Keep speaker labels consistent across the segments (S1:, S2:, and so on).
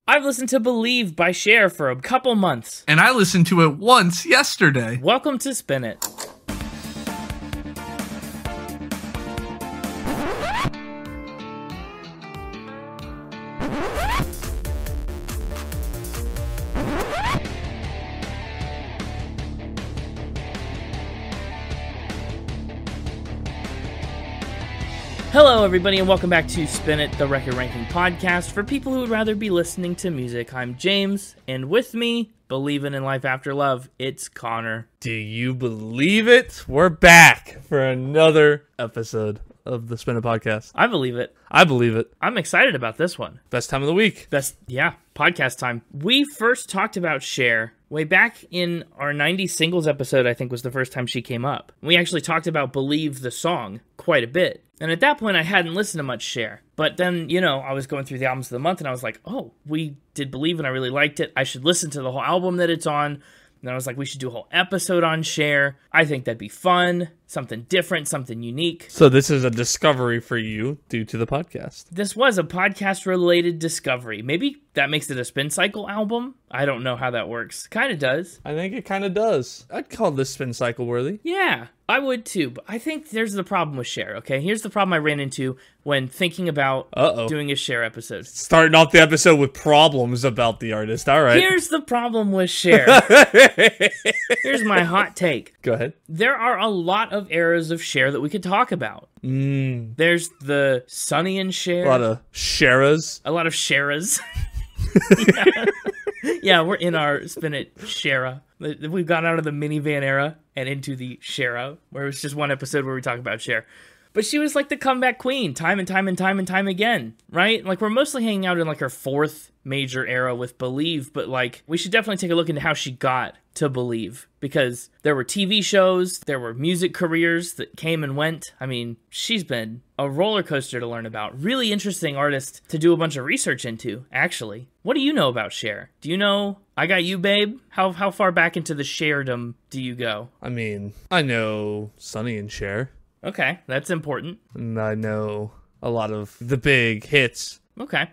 S1: I've listened to Believe by Cher for a couple months.
S2: And I listened to it once yesterday.
S1: Welcome to Spin It. Hello, everybody, and welcome back to Spin It, the record ranking podcast for people who would rather be listening to music. I'm James, and with me, believing in life after love, it's Connor.
S3: Do you believe it? We're back for another episode of the Spin It podcast.
S1: I believe it.
S3: I believe it.
S1: I'm excited about this one.
S3: Best time of the week.
S1: Podcast time. We first talked about Cher way back in our 90s singles episode. I think was the first time she came up. We actually talked about Believe the song quite a bit. And at that point, I hadn't listened to much Cher. But then, I was going through the albums of the month, and I was like, oh, we did Believe, and I really liked it. I should listen to the whole album that it's on. And I was like, we should do a whole episode on Cher. I think that'd be fun, something different, something unique.
S3: So this is a discovery for you due to the podcast.
S1: This was a podcast-related discovery. Maybe that makes it a Spin Cycle album? I don't know how that works. Kind of does.
S3: I think it kind of does. I'd call this Spin Cycle worthy.
S1: Yeah, I would too. But I think there's the problem with Cher, okay? Here's the problem I ran into when thinking about doing a Cher episode.
S3: Starting off the episode with problems about the artist. All right.
S1: Here's the problem with Cher. Here's my hot take.
S3: Go ahead.
S1: There are a lot of eras of Cher that we could talk about. There's the Sonny and Cher.
S3: A lot of Sheras.
S1: A lot of Sheras. Yeah, we're in our Spin It Shera. We've gone out of the minivan era and into the Shera, where it's just one episode where we talk about Cher. But she was like the comeback queen, time and time and time and time again, right? Like, we're mostly hanging out in like her fourth major era with Believe, but like, we should definitely take a look into how she got to Believe, because there were TV shows, there were music careers that came and went. I mean, she's been a roller coaster to learn about. Really interesting artist to do a bunch of research into, actually. What do you know about Cher? Do you know I Got You, Babe? How far back into the Cherdom do you go?
S3: I mean, I know Sonny and Cher.
S1: Okay, that's important.
S3: And I know a lot of the big hits.
S1: Okay.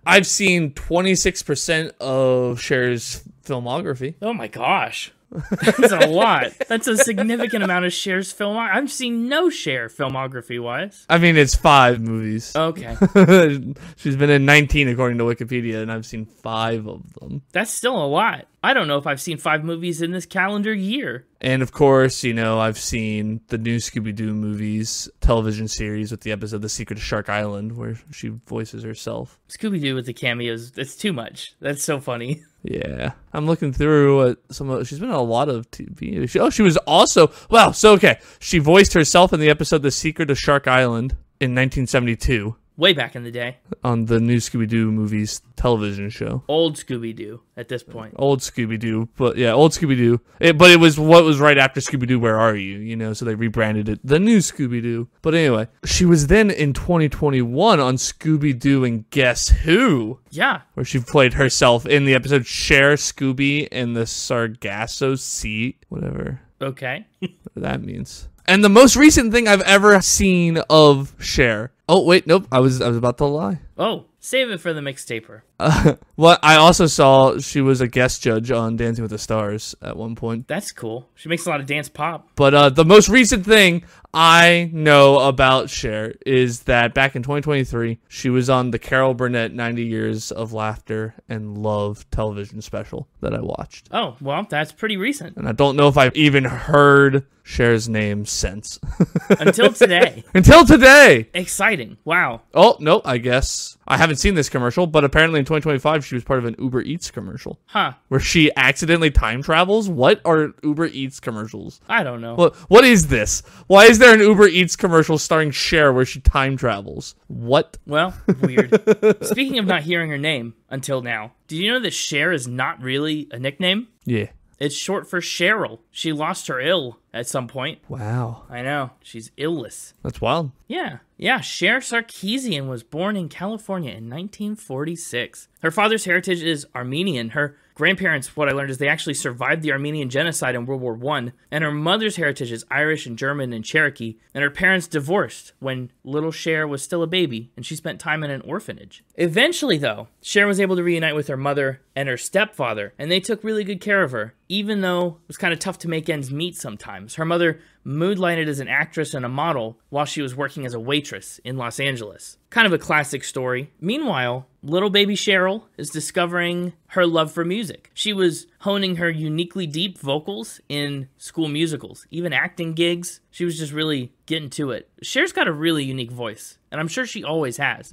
S3: I've seen 26% of Cher's filmography.
S1: Oh my gosh. That's a lot. That's a significant amount of Cher's filmography. I've seen no Cher filmography-wise.
S3: I mean, it's 5 movies.
S1: Okay.
S3: She's been in 19 according to Wikipedia, and I've seen 5 of them.
S1: That's still a lot. I don't know if I've seen 5 movies in this calendar year.
S3: And of course, I've seen the new Scooby-Doo movies television series with the episode The Secret of Shark Island, where she voices herself.
S1: Scooby-Doo with the cameos, it's too much. That's so funny.
S3: Yeah. I'm looking through she's been in a lot of TV. She was also, she voiced herself in the episode The Secret of Shark Island in 1972.
S1: Way back in the day.
S3: On the new Scooby-Doo movies television show.
S1: Old Scooby-Doo at this point.
S3: Old Scooby-Doo. But yeah, old Scooby-Doo. But it was what was right after Scooby-Doo, Where Are You? So they rebranded it the new Scooby-Doo. But anyway, she was then in 2021 on Scooby-Doo and Guess Who?
S1: Yeah.
S3: Where she played herself in the episode Cher, Scooby, and the Sargasso Sea. Whatever.
S1: Okay.
S3: Whatever that means. And the most recent thing I've ever seen of Cher. Oh, wait, nope. I was about to lie.
S1: Oh, save it for the Mixtaper.
S3: Well, I also saw she was a guest judge on Dancing with the Stars at one point.
S1: That's cool. She makes a lot of dance pop.
S3: But the most recent thing I know about Cher is that back in 2023, she was on the Carol Burnett 90 Years of Laughter and Love television special that I watched.
S1: Oh, well, that's pretty recent.
S3: And I don't know if I've even heard Cher's name since.
S1: Until today.
S3: Until today!
S1: Exciting. Wow.
S3: Oh, no, I guess. I haven't seen this commercial, but apparently in 2025, she was part of an Uber Eats commercial.
S1: Huh.
S3: Where she accidentally time travels? What are Uber Eats commercials?
S1: I don't know.
S3: What is this? Why is there an Uber Eats commercial starring Cher where she time travels? What?
S1: Well, weird. Speaking of not hearing her name until now, did you know that Cher is not really a nickname?
S3: Yeah.
S1: It's short for Cheryl. She lost her ill at some point.
S3: Wow.
S1: I know. She's illless.
S3: That's wild.
S1: Yeah. Cher Sarkeesian was born in California in 1946. Her father's heritage is Armenian. Her grandparents, what I learned is they actually survived the Armenian genocide in World War I. And her mother's heritage is Irish and German and Cherokee. And her parents divorced when little Cher was still a baby, and she spent time in an orphanage. Eventually, though, Cher was able to reunite with her mother and her stepfather, and they took really good care of her, even though it was kind of tough to make ends meet sometimes. Her mother moonlighted as an actress and a model while she was working as a waitress in Los Angeles. Kind of a classic story. Meanwhile, little baby Cheryl is discovering her love for music. She was honing her uniquely deep vocals in school musicals, even acting gigs. She was just really getting to it. Cher's got a really unique voice, and I'm sure she always has.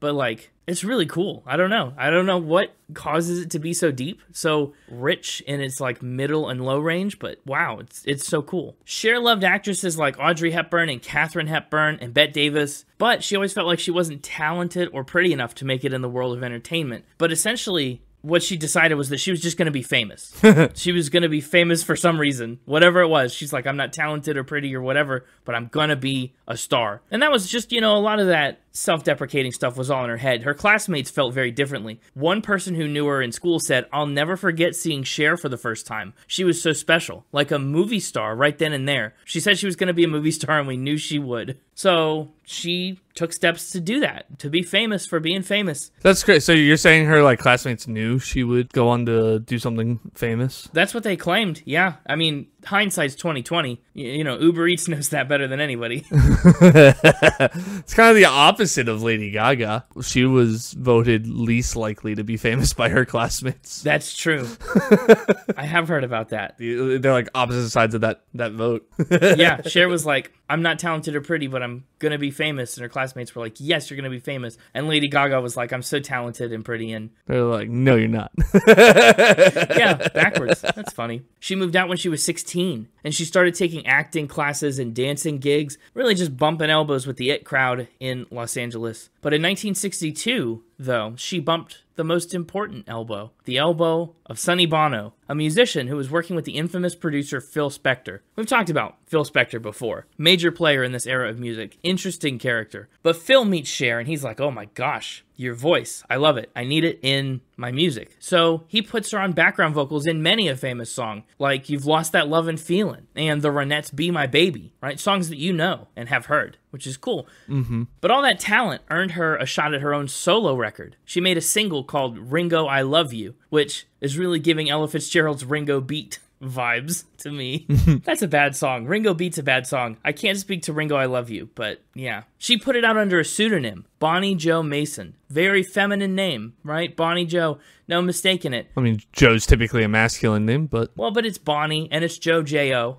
S1: But, like, it's really cool. I don't know what causes it to be so deep, so rich in its, like, middle and low range, but wow, it's so cool. Cher loved actresses like Audrey Hepburn and Katharine Hepburn and Bette Davis, but she always felt like she wasn't talented or pretty enough to make it in the world of entertainment. But essentially, what she decided was that she was just going to be famous. She was going to be famous for some reason. Whatever it was. She's like, I'm not talented or pretty or whatever, but I'm going to be a star. And that was just, a lot of that self-deprecating stuff was all in her head. Her classmates felt very differently. One person who knew her in school said, I'll never forget seeing Cher for the first time. She was so special, like a movie star right then and there. She said she was going to be a movie star, and we knew she would. So she took steps to do that, to be famous for being famous.
S3: That's great. So you're saying her like classmates knew she would go on to do something famous?
S1: That's what they claimed. Yeah. I mean, hindsight's 2020. Uber Eats knows that better than anybody.
S3: It's kind of the opposite of Lady Gaga. She was voted least likely to be famous by her classmates.
S1: That's true. I have heard about that.
S3: They're like opposite sides of that vote.
S1: Yeah, Cher was like, I'm not talented or pretty, but I'm gonna be famous. And her classmates were like, yes, you're gonna be famous. And Lady Gaga was like, I'm so talented and pretty. And
S3: they're like, no, you're not.
S1: Yeah, backwards. That's funny. She moved out when she was 16, and she started taking acting classes and dancing gigs, really just bumping elbows with the it crowd in Los Angeles. But in 1962, though, she bumped the most important elbow, the elbow of Sonny Bono, a musician who was working with the infamous producer Phil Spector. We've talked about Phil Spector before. Major player in this era of music. Interesting character. But Phil meets Cher, and he's like, oh my gosh, your voice. I love it. I need it in my music. So he puts her on background vocals in many a famous song, like You've Lost That Lovin' Feelin' and the Ronettes' Be My Baby, right? Songs that you know and have heard, which is cool. But all that talent earned her a shot at her own solo record. She made a single called Ringo, I Love You, which is really giving Ella Fitzgerald's Ringo Beat vibes to me. That's a bad song. Ringo Beat's a bad song. I can't speak to Ringo I Love You, but yeah. She put it out under a pseudonym, Bonnie Jo Mason. Very feminine name, right? Bonnie Jo. No mistaking it.
S3: I mean, Joe's typically a masculine name, but...
S1: Well, but it's Bonnie, and it's Joe J-O.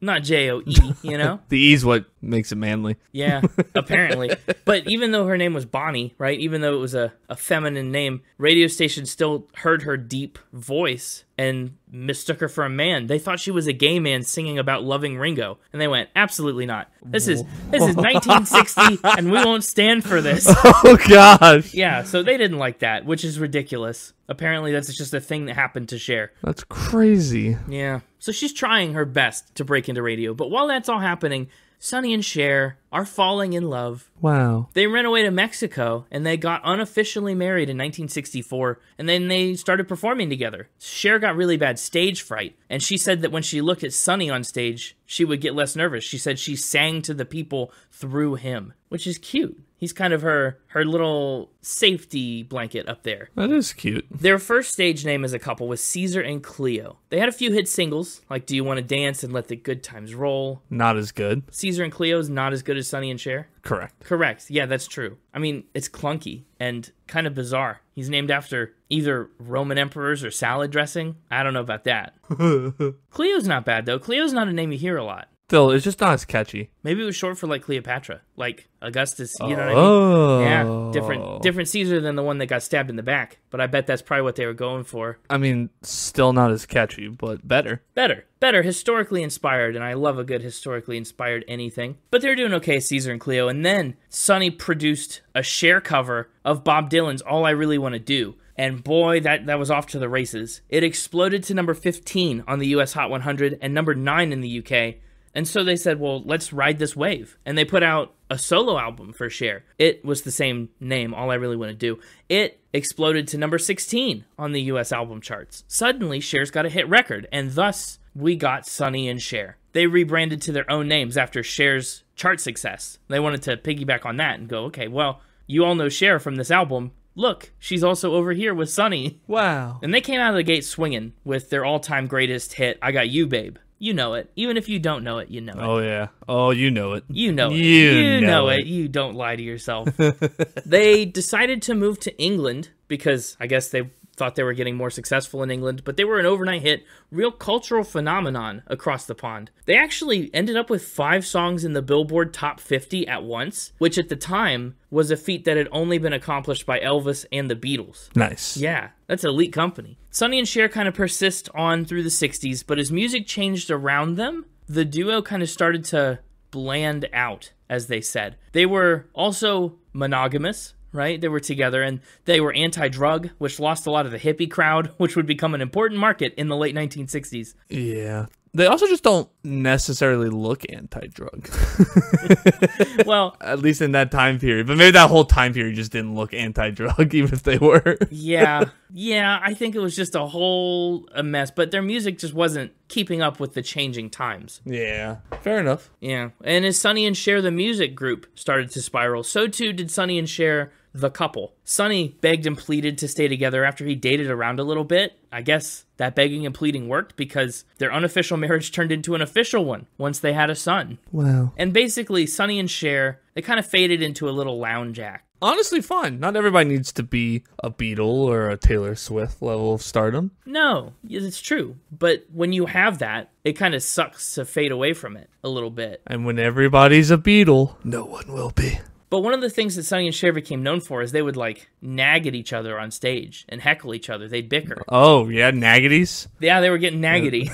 S1: Not J-O-E, you know?
S3: The E's what makes it manly.
S1: Yeah, apparently. But even though her name was Bonnie, right? Even though it was a feminine name, radio stations still heard her deep voice and mistook her for a man. They thought she was a gay man singing about loving Ringo. And they went, absolutely not. This is 1960, and we won't stand for this.
S3: Oh, gosh.
S1: Yeah, so they didn't like that, which is ridiculous. Apparently, that's just a thing that happened to Cher.
S3: That's crazy.
S1: Yeah. So she's trying her best to break into radio. But while that's all happening, Sonny and Cher are falling in love.
S3: Wow.
S1: They ran away to Mexico, and they got unofficially married in 1964, and then they started performing together. Cher got really bad stage fright, and she said that when she looked at Sonny on stage, she would get less nervous. She said she sang to the people through him, which is cute. He's kind of her little safety blanket up there.
S3: That is cute.
S1: Their first stage name as a couple was Caesar and Cleo. They had a few hit singles, like Do You Want to Dance and Let the Good Times Roll.
S3: Not as good.
S1: Caesar and Cleo is not as good as Sonny and Cher?
S3: Correct.
S1: Correct. Yeah, that's true. I mean, it's clunky and kind of bizarre. He's named after either Roman emperors or salad dressing. I don't know about that. Cleo's not bad, though. Cleo's not a name you hear a lot.
S3: Still, it's just not as catchy.
S1: Maybe it was short for like Cleopatra, like Augustus, you know what I mean? Yeah, different Caesar than the one that got stabbed in the back. But I bet that's probably what they were going for.
S3: I mean, still not as catchy, but better.
S1: Better, historically inspired, and I love a good historically inspired anything. But they're doing okay, Caesar and Cleo. And then Sonny produced a Cher cover of Bob Dylan's All I Really Want to Do. And boy, that was off to the races. It exploded to number 15 on the US Hot 100 and number 9 in the UK. And so they said, well, let's ride this wave. And they put out a solo album for Cher. It was the same name, All I Really Want to Do. It exploded to number 16 on the US album charts. Suddenly, Cher's got a hit record, and thus we got Sonny and Cher. They rebranded to their own names after Cher's chart success. They wanted to piggyback on that and go, okay, well, you all know Cher from this album. Look, she's also over here with Sonny.
S3: Wow.
S1: And they came out of the gate swinging with their all-time greatest hit, I Got You, Babe. You know it. Even if you don't know it, you know it.
S3: Oh, yeah. Oh, you know it.
S1: You know it.
S3: You know
S1: it. You don't lie to yourself. They decided to move to England because I guess they thought they were getting more successful in England, but they were an overnight hit, real cultural phenomenon across the pond. They actually ended up with 5 songs in the Billboard Top 50 at once, which at the time was a feat that had only been accomplished by Elvis and the Beatles.
S3: Nice.
S1: Yeah, that's an elite company. Sonny and Cher kind of persist on through the 60s, but as music changed around them, the duo kind of started to bland out, as they said. They were also monogamous, right? They were together, and they were anti-drug, which lost a lot of the hippie crowd, which would become an important market in the late 1960s.
S3: Yeah. They also just don't necessarily look anti-drug.
S1: Well,
S3: at least in that time period. But maybe that whole time period just didn't look anti-drug, even if they were.
S1: Yeah, I think it was just a mess. But their music just wasn't keeping up with the changing times.
S3: Yeah, fair enough.
S1: Yeah, and as Sonny and Cher, the music group, started to spiral, so too did Sonny and Cher, the couple. Sonny begged and pleaded to stay together after he dated around a little bit. I guess that begging and pleading worked because their unofficial marriage turned into an official one once they had a son.
S3: Wow.
S1: And basically, Sonny and Cher, they kind of faded into a little lounge act.
S3: Honestly, fine. Not everybody needs to be a Beatle or a Taylor Swift level of stardom.
S1: No, it's true. But when you have that, it kind of sucks to fade away from it a little bit.
S3: And when everybody's a Beatle, no one will be.
S1: But one of the things that Sonny and Cher became known for is they would, nag at each other on stage and heckle each other. They'd bicker.
S3: Oh, yeah, naggities?
S1: Yeah, they were getting naggity.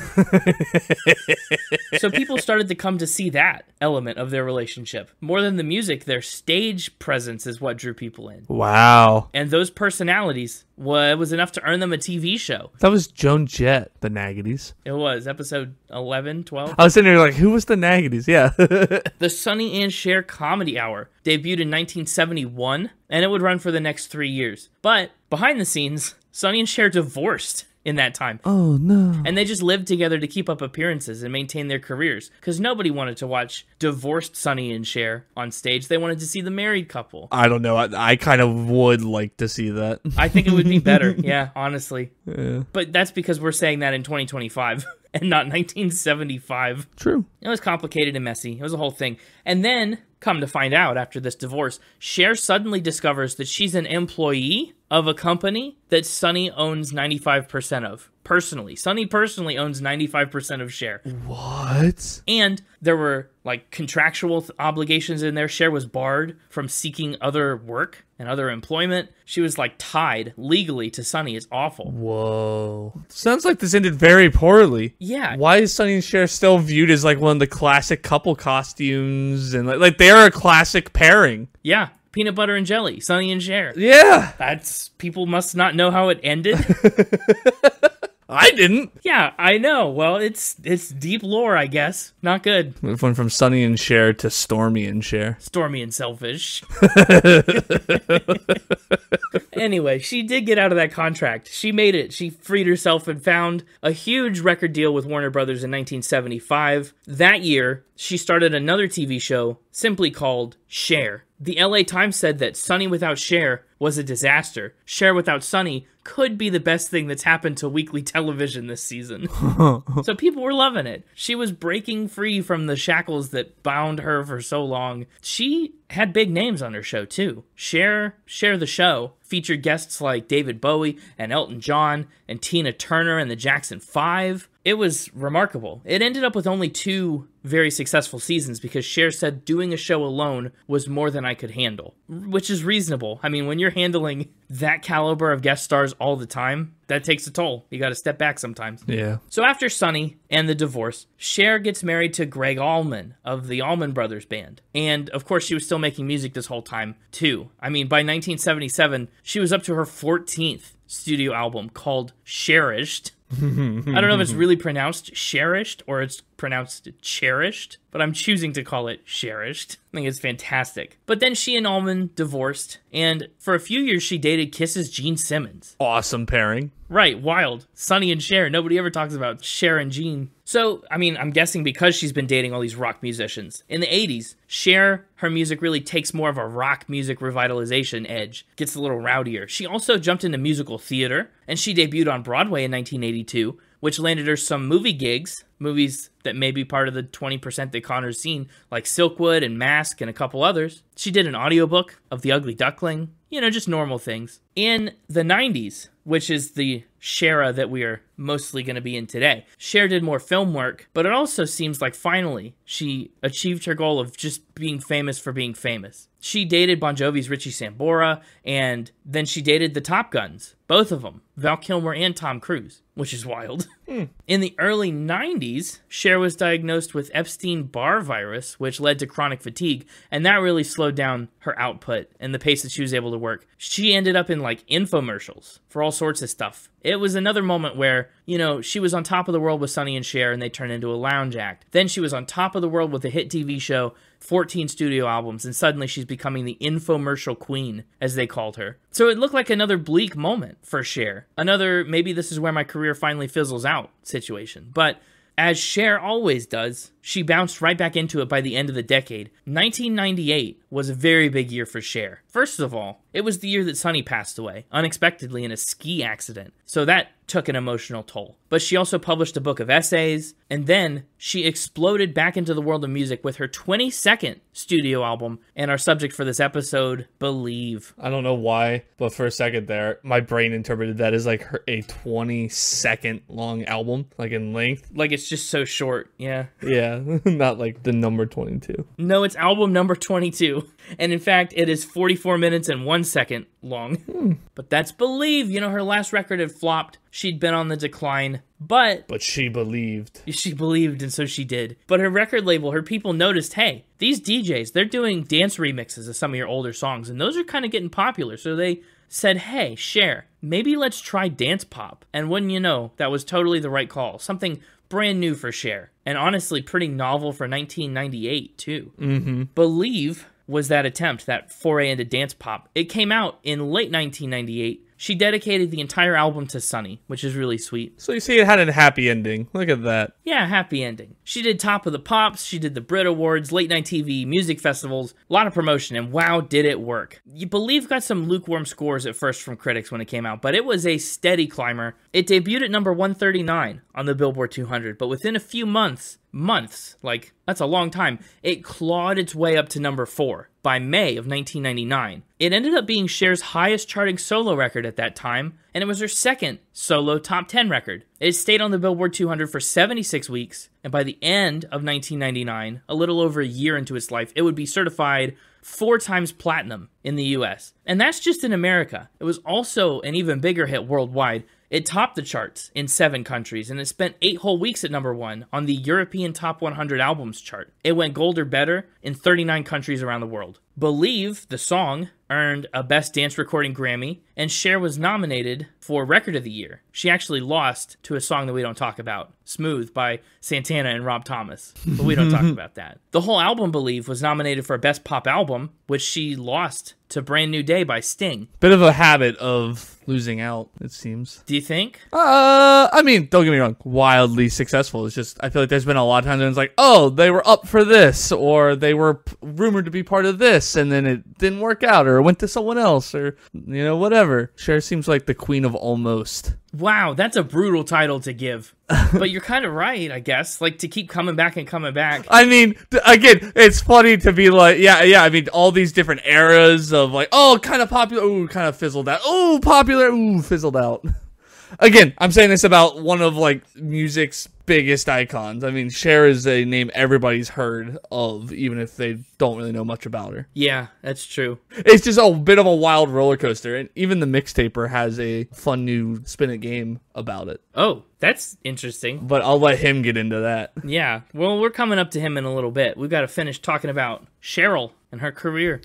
S1: So people started to come to see that element of their relationship. More than the music, their stage presence is what drew people in.
S3: Wow.
S1: And those personalities was enough to earn them a TV show.
S3: That was Joan Jett, the naggities.
S1: It was, episode 11, 12.
S3: I was sitting there like, who was the naggities? Yeah.
S1: The Sonny and Cher Comedy Hour debuted in 1971, and it would run for the next 3 years. But behind the scenes, Sonny and Cher divorced in that time.
S3: Oh, no.
S1: And they just lived together to keep up appearances and maintain their careers. Because nobody wanted to watch divorced Sonny and Cher on stage. They wanted to see the married couple.
S3: I don't know. I kind of would like to see that.
S1: I think it would be better. Yeah, honestly.
S3: Yeah.
S1: But that's because we're saying that in 2025 and not 1975.
S3: True.
S1: It was complicated and messy. It was a whole thing. And then, come to find out after this divorce, Cher suddenly discovers that she's an employee of a company that Sonny owns 95% of. Personally. Sonny personally owns 95% of Cher.
S3: What?
S1: And there were, contractual obligations in there. Cher was barred from seeking other work and other employment. She was, tied legally to Sonny. It's awful.
S3: Whoa. Sounds like this ended very poorly.
S1: Yeah.
S3: Why is Sonny and Cher still viewed as, one of the classic couple costumes? And, they're a classic pairing.
S1: Yeah. Peanut butter and jelly. Sonny and Cher.
S3: Yeah.
S1: People must not know how it ended.
S3: I didn't.
S1: Yeah, I know. Well, it's deep lore, I guess. Not good.
S3: It went from Sonny and Cher to Stormy and Cher.
S1: Stormy and selfish. Anyway, she did get out of that contract. She made it. She freed herself and found a huge record deal with Warner Brothers in 1975. That year, she started another TV show simply called Cher. The LA Times said that Sonny without Cher was a disaster. Cher without Sonny could be the best thing that's happened to weekly television this season. So people were loving it. She was breaking free from the shackles that bound her for so long. She had big names on her show, too. Cher the Show featured guests like David Bowie and Elton John and Tina Turner and the Jackson 5. It was remarkable. It ended up with only 2 very successful seasons because Cher said doing a show alone was more than I could handle, which is reasonable. I mean, when you're handling that caliber of guest stars all the time, that takes a toll. You got to step back sometimes.
S3: Yeah.
S1: So after Sonny and the divorce, Cher gets married to Greg Allman of the Allman Brothers Band. And of course, she was still making music this whole time, too. I mean, by 1977, she was up to her 14th studio album called Cherished. I don't know if it's really pronounced cherished or it's pronounced cherished, but I'm choosing to call it cherished. I think it's fantastic. But then she and Allman divorced, and for a few years she dated Kiss's Gene Simmons.
S3: Awesome pairing.
S1: Right, wild. Sonny and Cher. Nobody ever talks about Cher and Gene. So, I mean, I'm guessing because she's been dating all these rock musicians. In the 80s, Cher, her music really takes more of a rock music revitalization edge. Gets a little rowdier. She also jumped into musical theater, and she debuted on Broadway in 1982, which landed her some movie gigs, movies that may be part of the 20% that Connor's seen, like Silkwood and Mask and a couple others. She did an audiobook of The Ugly Duckling, just normal things. In the 90s, which is the Cher that we are mostly going to be in today, Cher did more film work, but it also seems like finally she achieved her goal of just being famous for being famous. She dated Bon Jovi's Richie Sambora, and then she dated the Top Guns, both of them, Val Kilmer and Tom Cruise, which is wild. In the early 90s, Cher was diagnosed with Epstein-Barr virus, which led to chronic fatigue, and that really slowed down her output and the pace that she was able to work. She ended up in like infomercials for all sorts of stuff. It was another moment where, she was on top of the world with Sonny and Cher and they turned into a lounge act. Then she was on top of the world with a hit TV show, 14 studio albums, and suddenly she's becoming the infomercial queen, as they called her. So it looked like another bleak moment for Cher. Another, maybe this is where my career finally fizzles out situation. But as Cher always does, she bounced right back into it by the end of the decade. 1998 was a very big year for Cher. First of all, it was the year that Sonny passed away, unexpectedly in a ski accident. So that took an emotional toll. But she also published a book of essays, and then she exploded back into the world of music with her 22nd studio album, and our subject for this episode, Believe.
S3: I don't know why, but for a second there, my brain interpreted that as like a 20-second long album, like in length.
S1: Like it's just so short, yeah.
S3: Yeah, not like the number 22.
S1: No, it's album number 22. And in fact, it is 44 minutes and 1 second long. But that's Believe. Her last record had flopped. She'd been on the decline. But
S3: she believed.
S1: She believed, and so she did. But her record label, her people noticed, hey, these DJs, they're doing dance remixes of some of your older songs, and those are kind of getting popular. So they said, hey, Cher, maybe let's try dance pop. And wouldn't you know, that was totally the right call. Something brand new for Cher. And honestly, pretty novel for 1998, too. Believe was that attempt, that foray into dance pop. It came out in late 1998. She dedicated the entire album to Sonny, which is really sweet.
S3: So you see it had a happy ending. Look at that.
S1: Yeah, happy ending. She did Top of the Pops, she did the Brit Awards, late night TV, music festivals, a lot of promotion, and wow, did it work. You Believe got some lukewarm scores at first from critics when it came out, but it was a steady climber. It debuted at number 139 on the Billboard 200, but within a few months, like, that's a long time, it clawed its way up to number 4 by May of 1999. It ended up being Cher's highest charting solo record at that time, and it was her second solo top 10 record. It stayed on the Billboard 200 for 76 weeks, and by the end of 1999, a little over a year into its life, it would be certified 4 times platinum in the US. And that's just in America. It was also an even bigger hit worldwide. It topped the charts in 7 countries, and it spent 8 whole weeks at number 1 on the European Top 100 Albums chart. It went gold or better in 39 countries around the world. Believe, the song, earned a Best Dance Recording Grammy, and Cher was nominated for Record of the Year. She actually lost to a song that we don't talk about, Smooth by Santana and Rob Thomas, but we don't talk about that. The whole album, Believe, was nominated for Best Pop Album, which she lost to Brand New Day by Sting.
S3: Bit of a habit of losing out, it seems.
S1: Do you think?
S3: I mean, don't get me wrong, wildly successful. It's just, I feel like there's been a lot of times when it's like, oh, they were up for this, or they were rumored to be part of this, and then it didn't work out, or it went to someone else, or, whatever. Cher seems like the queen of almost.
S1: Wow, that's a brutal title to give. But you're kind of right, I guess. Like, to keep coming back and coming back.
S3: I mean, again, it's funny to be like, yeah, I mean, all these different eras of like, oh, kind of popular, ooh, kind of fizzled out. Oh, popular, ooh, fizzled out. Again, I'm saying this about one of like music's biggest icons. I mean, Cher is a name everybody's heard of, even if they don't really know much about her.
S1: Yeah, that's true.
S3: It's just a bit of a wild roller coaster, and even the Mixtaper has a fun new spin it game about it.
S1: Oh, that's interesting.
S3: But I'll let him get into that.
S1: Yeah, well, we're coming up to him in a little bit. We've got to finish talking about Cheryl in her career.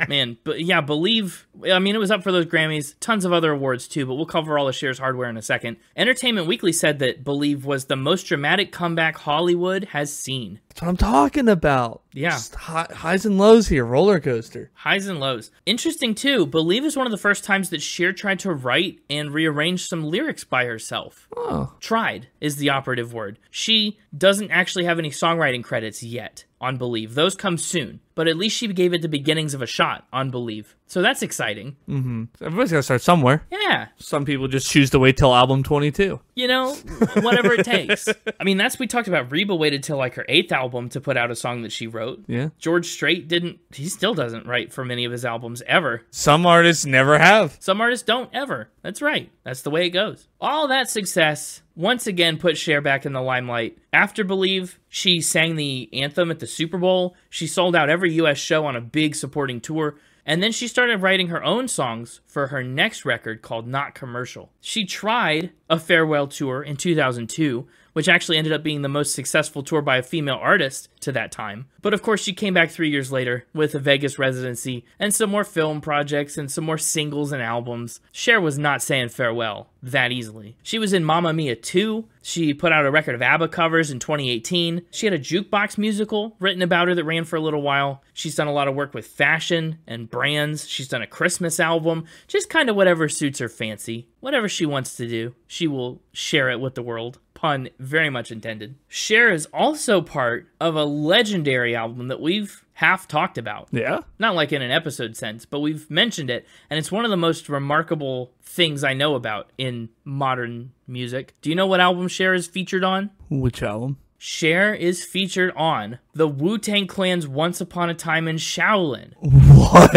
S1: Man, but yeah, Believe, I mean, it was up for those Grammys, tons of other awards too, but we'll cover all of Cher's hardware in a second. Entertainment Weekly said that Believe was the most dramatic comeback Hollywood has seen.
S3: That's what I'm talking about.
S1: Yeah.
S3: Just highs and lows here, roller coaster.
S1: Highs and lows. Interesting too, Believe is one of the first times that Cher tried to write and rearrange some lyrics by herself.
S3: Oh.
S1: Tried is the operative word. She doesn't actually have any songwriting credits yet on Believe. Those come soon, but at least she gave it the beginnings of a shot on Believe. So that's exciting.
S3: Mm-hmm. Everybody's got to start somewhere.
S1: Yeah.
S3: Some people just choose to wait till album 22.
S1: You know, whatever it takes. I mean, we talked about Reba waited till like her 8th album to put out a song that she wrote.
S3: Yeah.
S1: George Strait he still doesn't write for many of his albums ever.
S3: Some artists never have.
S1: Some artists don't ever. That's right. That's the way it goes. All that success once again put Cher back in the limelight. After Believe, she sang the anthem at the Super Bowl. She sold out every U.S. show on a big supporting tour. And then she started writing her own songs for her next record called Not Commercial. She tried a farewell tour in 2002, which actually ended up being the most successful tour by a female artist to that time. But of course, she came back 3 years later with a Vegas residency and some more film projects and some more singles and albums. Cher was not saying farewell that easily. She was in Mamma Mia 2. She put out a record of ABBA covers in 2018. She had a jukebox musical written about her that ran for a little while. She's done a lot of work with fashion and brands. She's done a Christmas album. Just kind of whatever suits her fancy. Whatever she wants to do, she will share it with the world. Pun very much intended. Cher is also part of a legendary album that we've half talked about.
S3: Yeah?
S1: Not like in an episode sense, but we've mentioned it, and it's one of the most remarkable things I know about in modern music. Do you know what album Cher is featured on?
S3: Which album?
S1: Cher is featured on the Wu-Tang Clan's Once Upon a Time in Shaolin.
S3: What?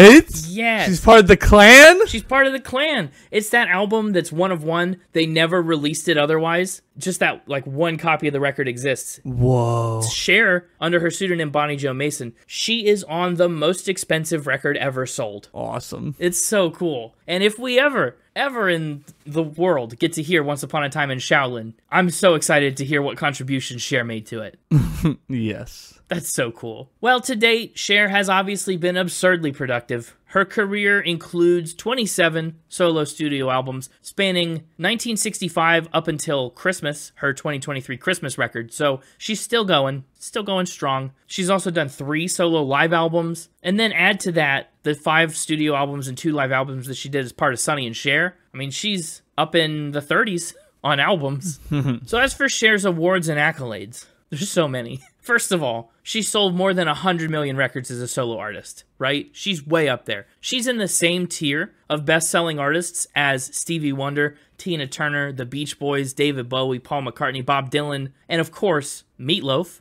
S1: Yes.
S3: She's part of the Clan?
S1: She's part of the Clan. It's that album that's one of one. They never released it otherwise. Just that, like, one copy of the record exists.
S3: Whoa.
S1: Cher, under her pseudonym Bonnie Jo Mason, she is on the most expensive record ever sold.
S3: Awesome.
S1: It's so cool. And if we ever in the world get to hear Once Upon a Time in Shaolin, I'm so excited to hear what contributions Cher made to it.
S3: Yes.
S1: That's so cool. Well, to date, Cher has obviously been absurdly productive. Her career includes 27 solo studio albums spanning 1965 up until Christmas, her 2023 Christmas record. So she's still going strong. She's also done 3 solo live albums. And then add to that the 5 studio albums and 2 live albums that she did as part of Sonny and Cher. I mean, she's up in the 30s on albums. So as for Cher's awards and accolades, there's so many. First of all, she sold more than 100 million records as a solo artist, right? She's way up there. She's in the same tier of best-selling artists as Stevie Wonder, Tina Turner, The Beach Boys, David Bowie, Paul McCartney, Bob Dylan, and of course, Meatloaf.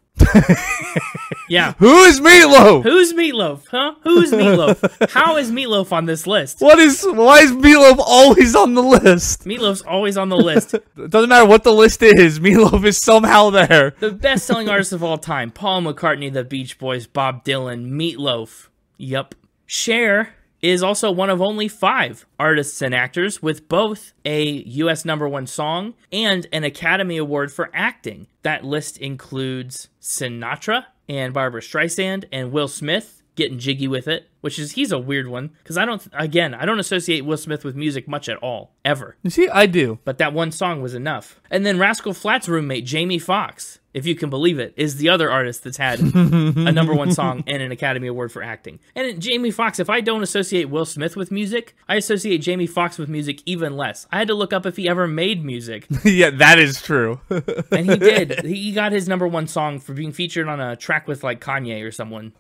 S1: Yeah.
S3: Who is Meatloaf?
S1: Who's Meatloaf, huh? Who's Meatloaf? How is Meatloaf on this list?
S3: Why is Meatloaf always on the list?
S1: Meatloaf's always on the list.
S3: It doesn't matter what the list is, Meatloaf is somehow there.
S1: The best-selling artists of all time, Paul McCartney, The Beach Boys, Bob Dylan, Meatloaf. Yup. Cher is also one of only 5 artists and actors with both a U.S. #1 song and an Academy Award for acting. That list includes Sinatra and Barbara Streisand and Will Smith getting jiggy with it, which is, he's a weird one, because I don't associate Will Smith with music much at all, ever.
S3: You see, I do.
S1: But that one song was enough. And then Rascal Flatts' roommate, Jamie Foxx, if you can believe it, is the other artist that's had a #1 song and an Academy Award for acting. And Jamie Foxx, if I don't associate Will Smith with music, I associate Jamie Foxx with music even less. I had to look up if he ever made music.
S3: Yeah, that is true.
S1: And he did. He got his #1 song for being featured on a track with like Kanye or someone.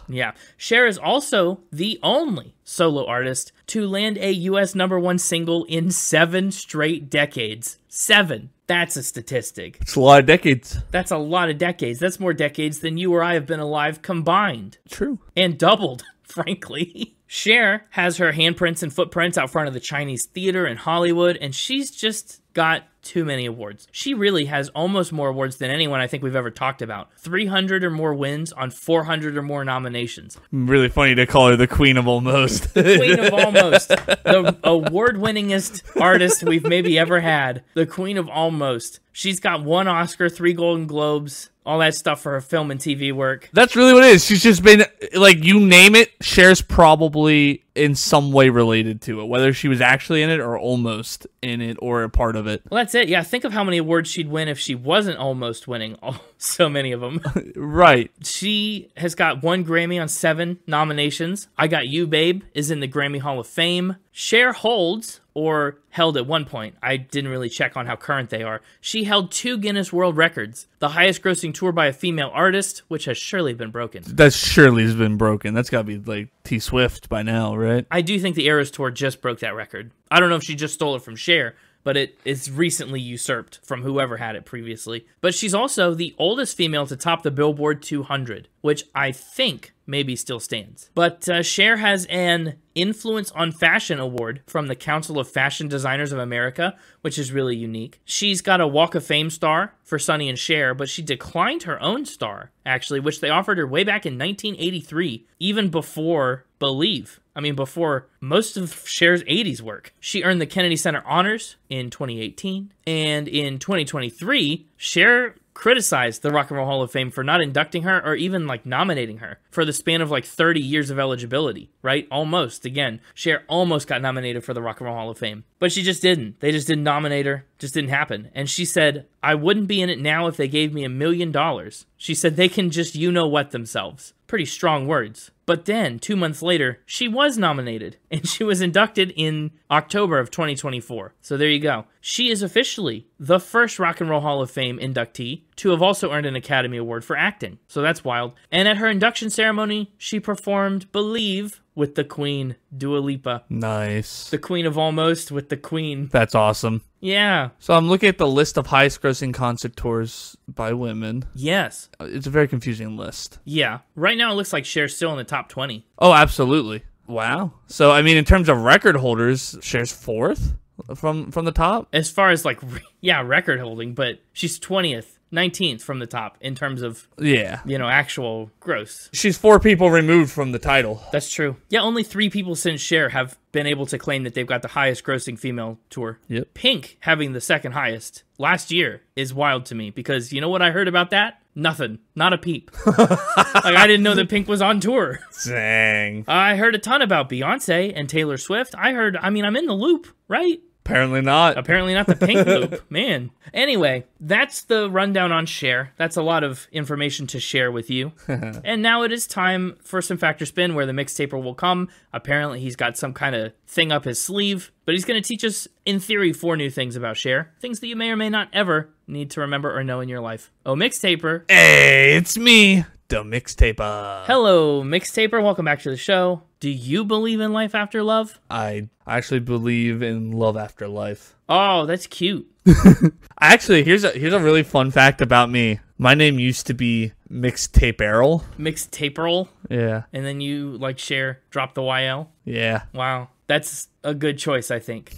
S1: Yeah. Cher is also the only solo artist to land a U.S. #1 single in 7 straight decades. 7. That's a statistic.
S3: It's a lot of decades.
S1: That's a lot of decades. That's more decades than you or I have been alive combined.
S3: True.
S1: And doubled, frankly. Cher has her handprints and footprints out front of the Chinese theater in Hollywood, and she's just got too many awards. She really has almost more awards than anyone I think we've ever talked about. 300 or more wins on 400 or more nominations.
S3: Really funny to call her the queen of almost.
S1: The queen of almost. The award-winningest artist we've maybe ever had. The queen of almost. She's got 1 Oscar, 3 Golden Globes, all that stuff for her film and TV work.
S3: That's really what it is. She's just been, like, you name it, Cher's probably in some way related to it, whether she was actually in it or almost in it or a part of it.
S1: Well, that's it. Yeah, think of how many awards she'd win if she wasn't almost winning so many of them.
S3: Right.
S1: She has got 1 Grammy on 7 nominations. I Got You, Babe is in the Grammy Hall of Fame. Cher holds, or held at one point, I didn't really check on how current they are, she held 2 Guinness World Records. The highest grossing tour by a female artist, which has surely been broken.
S3: That surely has been broken. That's got to be like T Swift by now, right?
S1: I do think the Eras Tour just broke that record. I don't know if she just stole it from Cher, but it is recently usurped from whoever had it previously. But she's also the oldest female to top the Billboard 200, which I think maybe still stands. But Cher has an Influence on Fashion Award from the Council of Fashion Designers of America, which is really unique. She's got a Walk of Fame star for Sonny and Cher, but she declined her own star, actually, which they offered her way back in 1983, even before Believe. I mean, before most of Cher's 80s work. She earned the Kennedy Center Honors in 2018, and in 2023, Cher criticized the Rock and Roll Hall of Fame for not inducting her or even like nominating her for the span of like 30 years of eligibility, right? Almost. Again, Cher almost got nominated for the Rock and Roll Hall of Fame, but she just didn't. They just didn't nominate her. Just didn't happen. And she said, I wouldn't be in it now if they gave me $1 million. She said they can just you-know-what themselves. Pretty strong words. But then, 2 months later, she was nominated, and she was inducted in October of 2024. So there you go. She is officially the first Rock and Roll Hall of Fame inductee to have also earned an Academy Award for acting. So that's wild. And at her induction ceremony, she performed Believe with the Queen, Dua Lipa.
S3: Nice.
S1: The Queen of Almost with the Queen.
S3: That's awesome.
S1: Yeah.
S3: So I'm looking at the list of highest grossing concert tours by women.
S1: Yes.
S3: It's a very confusing list.
S1: Yeah. Right now it looks like Cher's still in the top 20.
S3: Oh, absolutely. Wow. So, I mean, in terms of record holders, Cher's 4th from the top?
S1: As far as, like, record holding, but she's 20th, 19th from the top in terms of, actual gross.
S3: She's 4 people removed from the title.
S1: That's true. Yeah, only 3 people since Cher have been able to claim that they've got the highest grossing female tour.
S3: Yep.
S1: Pink having the second highest last year is wild to me because you know what I heard about that? Nothing. Not a peep. I didn't know that Pink was on tour.
S3: Dang.
S1: I heard a ton about Beyonce and Taylor Swift. I'm in the loop, right?
S3: Apparently not.
S1: Apparently not the Pink loop. Man. Anyway, that's the rundown on Cher. That's a lot of information to share with you. And now it is time for some Factor Spin where the Mixtaper will come. Apparently he's got some kind of thing up his sleeve, but he's going to teach us, in theory, 4 new things about Cher. Things that you may or may not ever need to remember or know in your life. Oh, Mixtaper.
S3: Hey, it's me, the Mixtaper.
S1: Hello, Mixtaper. Welcome back to the show. Do you believe in life after love?
S3: I actually believe in love after life.
S1: Oh, that's cute.
S3: Actually, here's a really fun fact about me. My name used to be Mixtaper.
S1: Mixtaper?
S3: Yeah.
S1: And then you, like Cher, drop the YL?
S3: Yeah.
S1: Wow. That's a good choice, I think.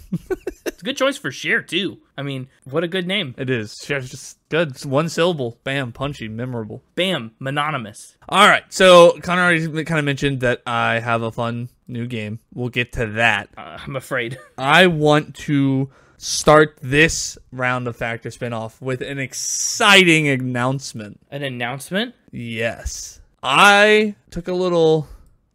S1: It's a good choice for Cher, too. I mean, what a good name.
S3: It is. Cher's just good. It's 1 syllable. Bam. Punchy. Memorable.
S1: Bam. Mononymous.
S3: All right. So, Connor already kind of mentioned that I have a fun new game. We'll get to that.
S1: I'm afraid.
S3: I want to start this round of Factor Spin-Off with an exciting announcement.
S1: An announcement?
S3: Yes. I took a little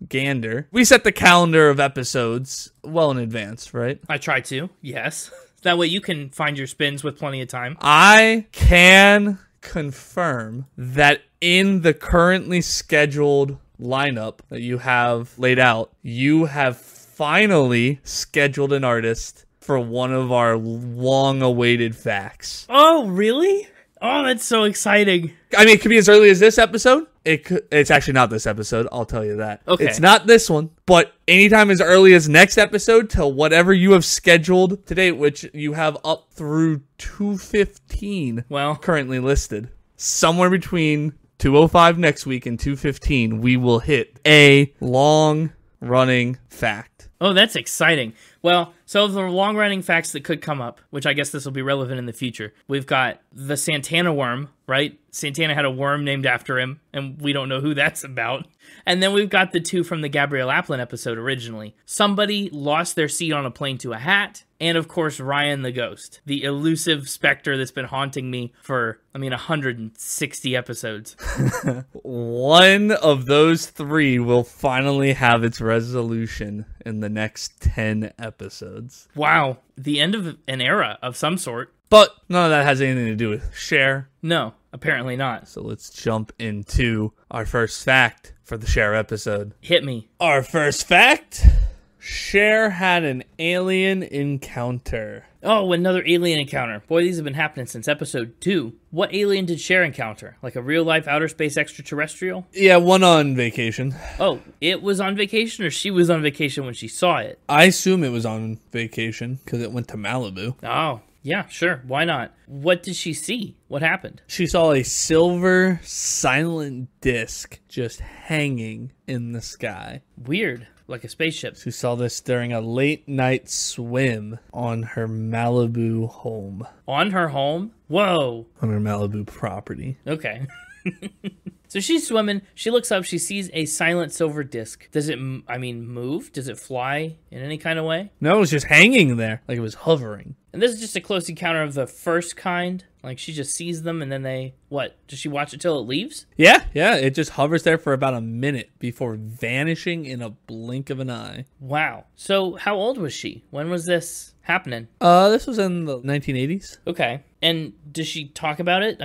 S3: gander. We set the calendar of episodes well in advance, right?
S1: I try to, yes. That way you can find your spins with plenty of time.
S3: I can confirm that in the currently scheduled lineup that you have laid out, you have finally scheduled an artist for one of our long-awaited facts.
S1: Oh, really? Oh, that's so exciting.
S3: I mean, it could be as early as this episode. It's actually not this episode, I'll tell you that.
S1: Okay.
S3: It's not this one, but anytime as early as next episode to whatever you have scheduled today, which you have up through 2:15 currently listed. Somewhere between 2:05 next week and 2:15, we will hit a long-running fact.
S1: Oh, that's exciting. Well, so the long-running facts that could come up, which I guess this will be relevant in the future. We've got the Santana worm, right? Santana had a worm named after him, and we don't know who that's about. And then we've got the 2 from the Gabrielle Aplin episode originally. Somebody lost their seat on a plane to a hat, and of course Ryan the Ghost, the elusive specter that's been haunting me for, 160 episodes.
S3: One of those three will finally have its resolution in the next 10 episodes.
S1: Wow, the end of an era of some sort.
S3: But none of that has anything to do with Cher.
S1: No, apparently not.
S3: So let's jump into our first fact for the Cher episode.
S1: Hit me.
S3: Our first fact: Cher had an alien encounter.
S1: Oh, another alien encounter. Boy, these have been happening since episode 2. What alien did Cher encounter? Like a real-life outer space extraterrestrial?
S3: Yeah, one on vacation.
S1: Oh, it was on vacation, or she was on vacation when she saw it?
S3: I assume it was on vacation because it went to Malibu.
S1: Oh, yeah, sure. Why not? What did she see? What happened?
S3: She saw a silver, silent disc just hanging in the sky.
S1: Weird. Like a spaceship.
S3: She saw this during a late night swim on her Malibu home.
S1: On her home? Whoa.
S3: On her Malibu property.
S1: Okay. So she's swimming. She looks up. She sees a silent silver disc. Does it, move? Does it fly in any kind of way?
S3: No, it was just hanging there. Like it was hovering.
S1: And this is just a close encounter of the first kind. Like she just sees them and then they, what? Does she watch it till it leaves?
S3: Yeah. It just hovers there for about a minute before vanishing in a blink of an eye.
S1: Wow. So how old was she? When was this happening?
S3: This was in the 1980s.
S1: Okay. And does she talk about it?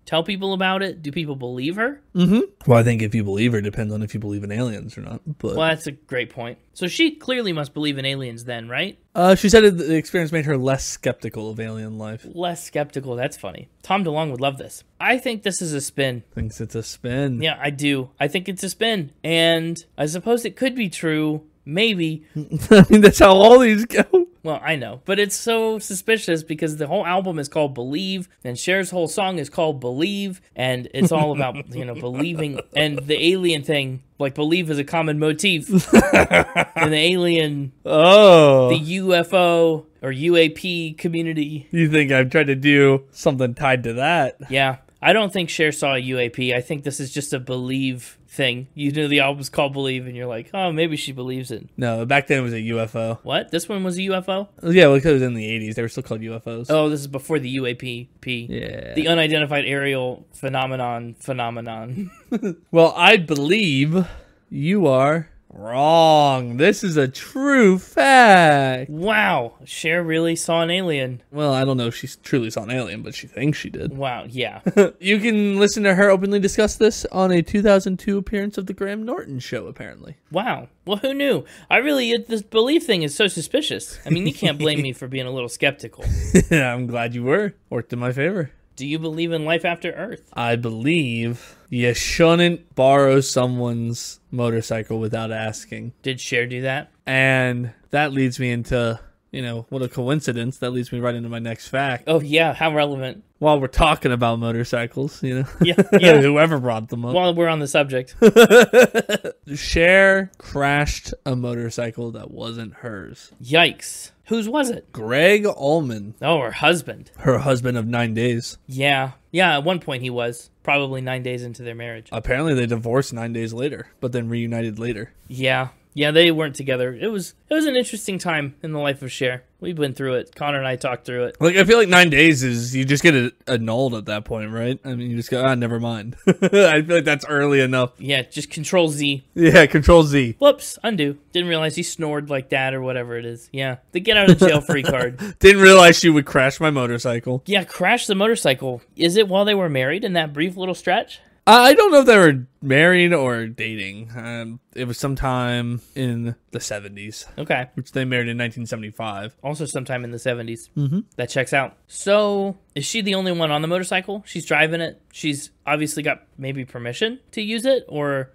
S1: Tell people about it? Do people believe her?
S3: Mm-hmm. Well, I think if you believe her, depends on if you believe in aliens or not. But
S1: well, that's a great point. So she clearly must believe in aliens then, right?
S3: She said the experience made her less skeptical of alien life.
S1: Less skeptical. That's funny. Tom DeLonge would love this. I think this is a spin.
S3: Thinks it's a spin.
S1: Yeah, I do. I think it's a spin. And I suppose it could be true. Maybe.
S3: That's how all these go.
S1: Well, I know, but it's so suspicious because the whole album is called Believe, and Cher's whole song is called Believe, and it's all about, believing, and the alien thing, like believe is a common motif. And the alien, the UFO or UAP community.
S3: You think I've tried to do something tied to that?
S1: Yeah. I don't think Cher saw a UAP. I think this is just a Believe thing. The album's called Believe, and you're like, oh, maybe she believes it.
S3: No, back then it was a UFO.
S1: What? This one was a UFO?
S3: Yeah, because it was in the 80s. They were still called UFOs.
S1: Oh, this is before the UAP.
S3: Yeah.
S1: The unidentified aerial phenomenon.
S3: Well, I believe you are wrong. This is a true fact.
S1: Wow. Cher really saw an alien.
S3: Well, I don't know if she truly saw an alien, but she thinks she did.
S1: Wow, yeah.
S3: You can listen to her openly discuss this on a 2002 appearance of The Graham Norton Show, apparently.
S1: Wow. Well, who knew? This belief thing is so suspicious. You can't blame me for being a little skeptical.
S3: I'm glad you were. Worked in my favor.
S1: Do you believe in life after Earth?
S3: I believe you shouldn't borrow someone's motorcycle without asking.
S1: Did Cher do that?
S3: And that leads me into, what a coincidence. That leads me right into my next fact.
S1: Oh, yeah. How relevant.
S3: While we're talking about motorcycles,
S1: Yeah.
S3: Whoever brought them up.
S1: While we're on the subject.
S3: Cher crashed a motorcycle that wasn't hers.
S1: Yikes. Whose was it?
S3: Greg Allman.
S1: Oh, her husband.
S3: Her husband of 9 days.
S1: Yeah. Yeah, at one point he was. Probably 9 days into their marriage.
S3: Apparently they divorced 9 days later, but then reunited later.
S1: Yeah. Yeah, they weren't together. It was an interesting time in the life of Cher. We've been through it. Connor and I talked through it.
S3: I feel like 9 days is, you just get it annulled at that point, right? You just go, never mind. I feel like that's early enough.
S1: Yeah, just Control Z.
S3: Yeah, Control Z.
S1: Whoops, undo. Didn't realize he snored like that or whatever it is. Yeah, the get out of jail free card.
S3: Didn't realize she would crash my motorcycle.
S1: Yeah, crash the motorcycle. Is it while they were married in that brief little stretch?
S3: I don't know if they were married or dating. It was sometime in the 70s.
S1: Okay.
S3: Which they married in 1975.
S1: Also sometime in the 70s.
S3: Mm-hmm.
S1: That checks out. So, is she the only one on the motorcycle? She's driving it. She's obviously got maybe permission to use it, or...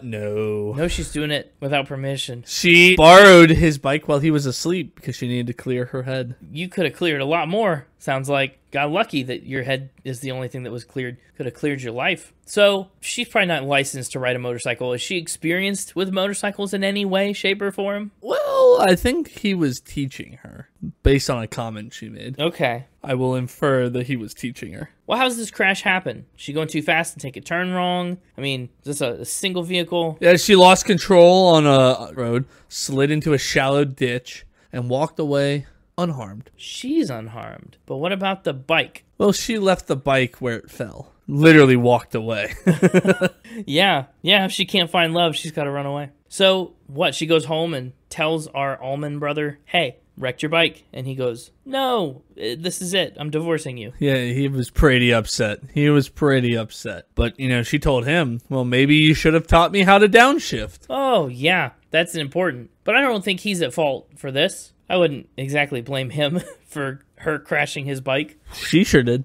S3: No.
S1: No, she's doing it without permission.
S3: She borrowed his bike while he was asleep because she needed to clear her head.
S1: You could have cleared a lot more. Sounds like got lucky that your head is the only thing that was cleared. Could have cleared your life. So, she's probably not licensed to ride a motorcycle. Is she experienced with motorcycles in any way, shape, or form?
S3: Well, I think he was teaching her, based on a comment she made.
S1: Okay.
S3: I will infer that he was teaching her.
S1: Well, how does this crash happen? She going too fast and take a turn wrong? Is this a single vehicle?
S3: Yeah, she lost control on a road, slid into a shallow ditch, and walked away unharmed.
S1: She's unharmed. But what about the bike?
S3: Well, she left the bike where it fell. Literally walked away.
S1: Yeah, if she can't find love, she's got to run away. So what? She goes home and tells our almond brother, hey, wrecked your bike. And he goes, no, this is it. I'm divorcing you.
S3: Yeah, he was pretty upset. But, she told him, well, maybe you should have taught me how to downshift.
S1: Oh, yeah, that's important. But I don't think he's at fault for this. I wouldn't exactly blame him for her crashing his bike.
S3: She sure did.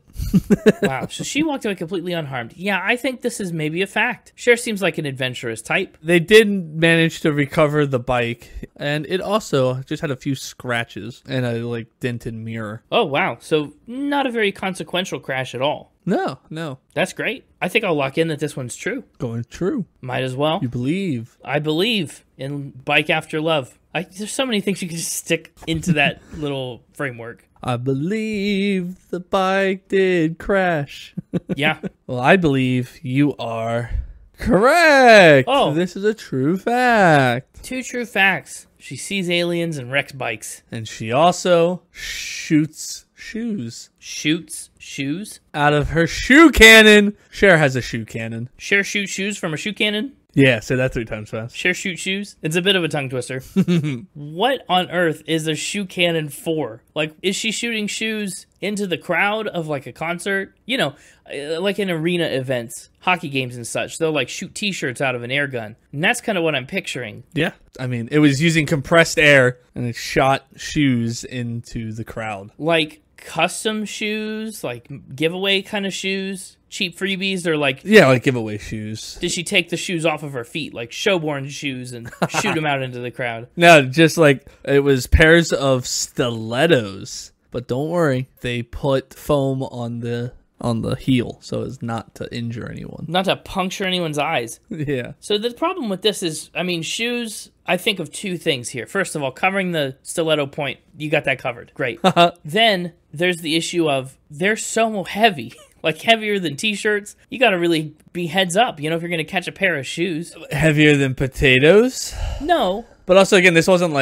S1: Wow, so she walked away completely unharmed. Yeah, I think this is maybe a fact. Cher seems like an adventurous type.
S3: They did manage to recover the bike, and it also just had a few scratches and a, dented mirror.
S1: Oh, wow, so not a very consequential crash at all.
S3: No.
S1: That's great. I think I'll lock in that this one's true.
S3: Going true.
S1: Might as well.
S3: You believe.
S1: I believe in Bike After Love. There's so many things you can just stick into that little framework.
S3: I believe the bike did crash.
S1: Yeah.
S3: Well, I believe you are correct.
S1: Oh.
S3: This is a true fact.
S1: 2 true facts. She sees aliens and wrecks bikes.
S3: And she also shoots shoes.
S1: Shoots shoes?
S3: Out of her shoe cannon. Cher has a shoe cannon.
S1: Cher shoots shoes from a shoe cannon?
S3: Yeah, say that 3 times fast.
S1: Cher shoots shoes? It's a bit of a tongue twister. What on earth is a shoe cannon for? Is she shooting shoes into the crowd of a concert? Like in arena events, hockey games and such. They'll shoot t-shirts out of an air gun. And that's kind of what I'm picturing.
S3: Yeah. I mean, it was using compressed air and it shot shoes into the crowd.
S1: Custom shoes, giveaway kind of shoes, cheap freebies, or
S3: yeah, giveaway shoes.
S1: Did she take the shoes off of her feet, showborn shoes, and shoot them out into the crowd?
S3: No, just it was pairs of stilettos. But don't worry, they put foam on the heel so as not to injure anyone.
S1: Not to puncture anyone's eyes.
S3: Yeah.
S1: So the problem with this is, shoes, I think of 2 things here. First of all, covering the stiletto point, you got that covered. Great. Then there's the issue of they're so heavy, heavier than t-shirts. You got to really be heads up, if you're going to catch a pair of shoes.
S3: Heavier than potatoes?
S1: No.
S3: But also, again, this wasn't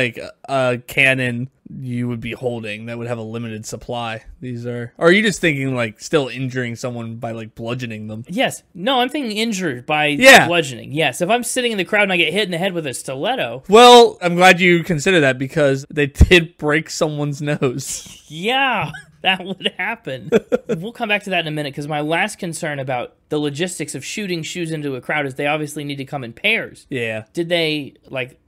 S3: a cannon you would be holding that would have a limited supply. These are... Or are you just thinking, still injuring someone by, bludgeoning them?
S1: Yes. No, I'm thinking injured by bludgeoning. Yes, if I'm sitting in the crowd and I get hit in the head with a stiletto...
S3: Well, I'm glad you consider that because they did break someone's nose.
S1: Yeah, that would happen. We'll come back to that in a minute because my last concern about the logistics of shooting shoes into a crowd is they obviously need to come in pairs.
S3: Yeah.
S1: Did they,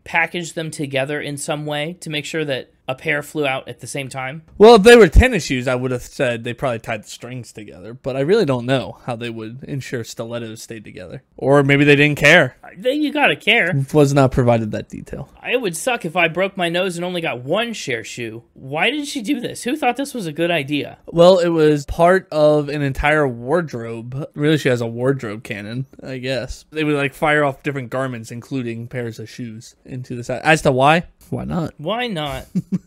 S1: package them together in some way to make sure that a pair flew out at the same time?
S3: Well, if they were tennis shoes, I would have said they probably tied the strings together, but I really don't know how they would ensure stilettos stayed together. Or maybe they didn't care.
S1: You gotta care.
S3: Was not provided that detail.
S1: It would suck if I broke my nose and only got 1 Cher shoe. Why did she do this? Who thought this was a good idea?
S3: Well, it was part of an entire wardrobe. Really, she has a wardrobe cannon, I guess. They would fire off different garments, including pairs of shoes, into the side. As to why? Why not?
S1: Why not?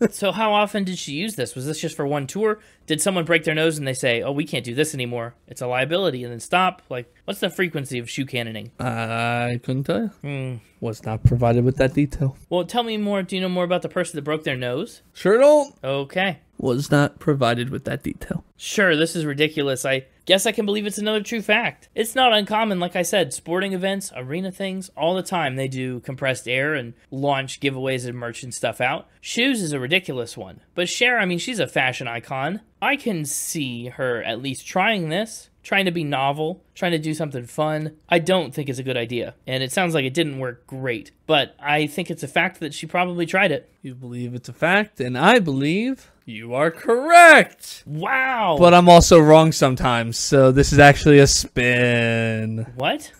S1: So how often did she use this? Was this just for one tour? Did someone break their nose and they say, oh, we can't do this anymore, it's a liability, and then stop? What's the frequency of shoe cannoning?
S3: I couldn't tell you. Was not provided with that detail.
S1: Well, tell me more. Do you know more about the person that broke their nose?
S3: Sure don't.
S1: Okay.
S3: Was not provided with that detail.
S1: Sure, this is ridiculous. I guess I can believe it's another true fact. It's not uncommon, like I said, sporting events, arena things, all the time they do compressed air and launch giveaways and merch and stuff out. Shoes is a ridiculous one. But Cher, she's a fashion icon. I can see her at least trying this. Trying to be novel, trying to do something fun. I don't think it's a good idea. And it sounds like it didn't work great. But I think it's a fact that she probably tried it.
S3: You believe it's a fact, and I believe you are correct.
S1: Wow.
S3: But I'm also wrong sometimes, so this is actually a spin.
S1: What?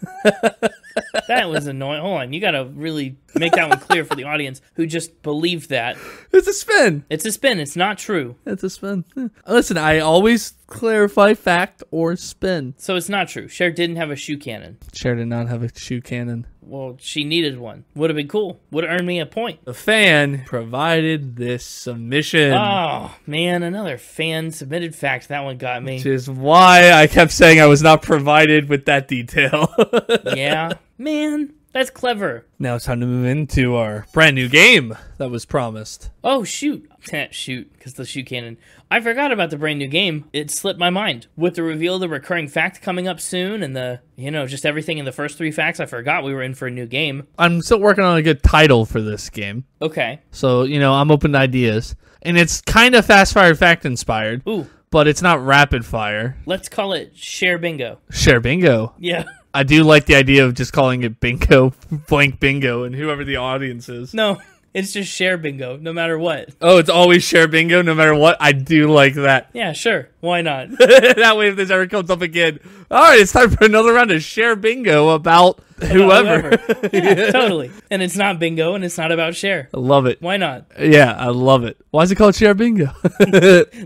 S1: That was annoying. Hold on, you gotta really make that one clear for the audience who just believed that.
S3: It's a spin.
S1: It's a spin. It's not true.
S3: It's a spin. Listen, I always clarify fact or spin.
S1: So it's not true. Cher didn't have a shoe cannon.
S3: Cher did not have a shoe cannon.
S1: Well, she needed one. Would have been cool. Would have earned me a point.
S3: The fan provided this submission.
S1: Oh, man, another fan-submitted fact. That one got me.
S3: Which is why I kept saying I was not provided with that detail.
S1: Yeah. Man, That's clever.
S3: Now it's time to move into our brand new game that was promised.
S1: Oh, shoot. Shoot, because the shoe cannon. I forgot about the brand new game. It slipped my mind. With the reveal of the recurring fact coming up soon and the, just everything in the first 3 facts, I forgot we were in for a new game.
S3: I'm still working on a good title for this game.
S1: Okay.
S3: So, I'm open to ideas. And it's kind of Fast Fire Fact inspired.
S1: Ooh.
S3: But it's not rapid fire.
S1: Let's call it Cher Bingo.
S3: Cher Bingo.
S1: Yeah.
S3: I do like the idea of just calling it bingo, blank bingo, and whoever the audience is.
S1: No, it's just Cher Bingo, no matter what.
S3: Oh, it's always Cher Bingo, no matter what? I do like that.
S1: Yeah, sure. Why not?
S3: That way, if this ever comes up again, all right, it's time for another round of Cher Bingo about whoever.
S1: Yeah, totally. And it's not bingo, and it's not about Cher.
S3: I love it.
S1: Why not?
S3: Yeah, I love it. Why is it called Cher Bingo?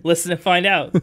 S1: Listen and find out.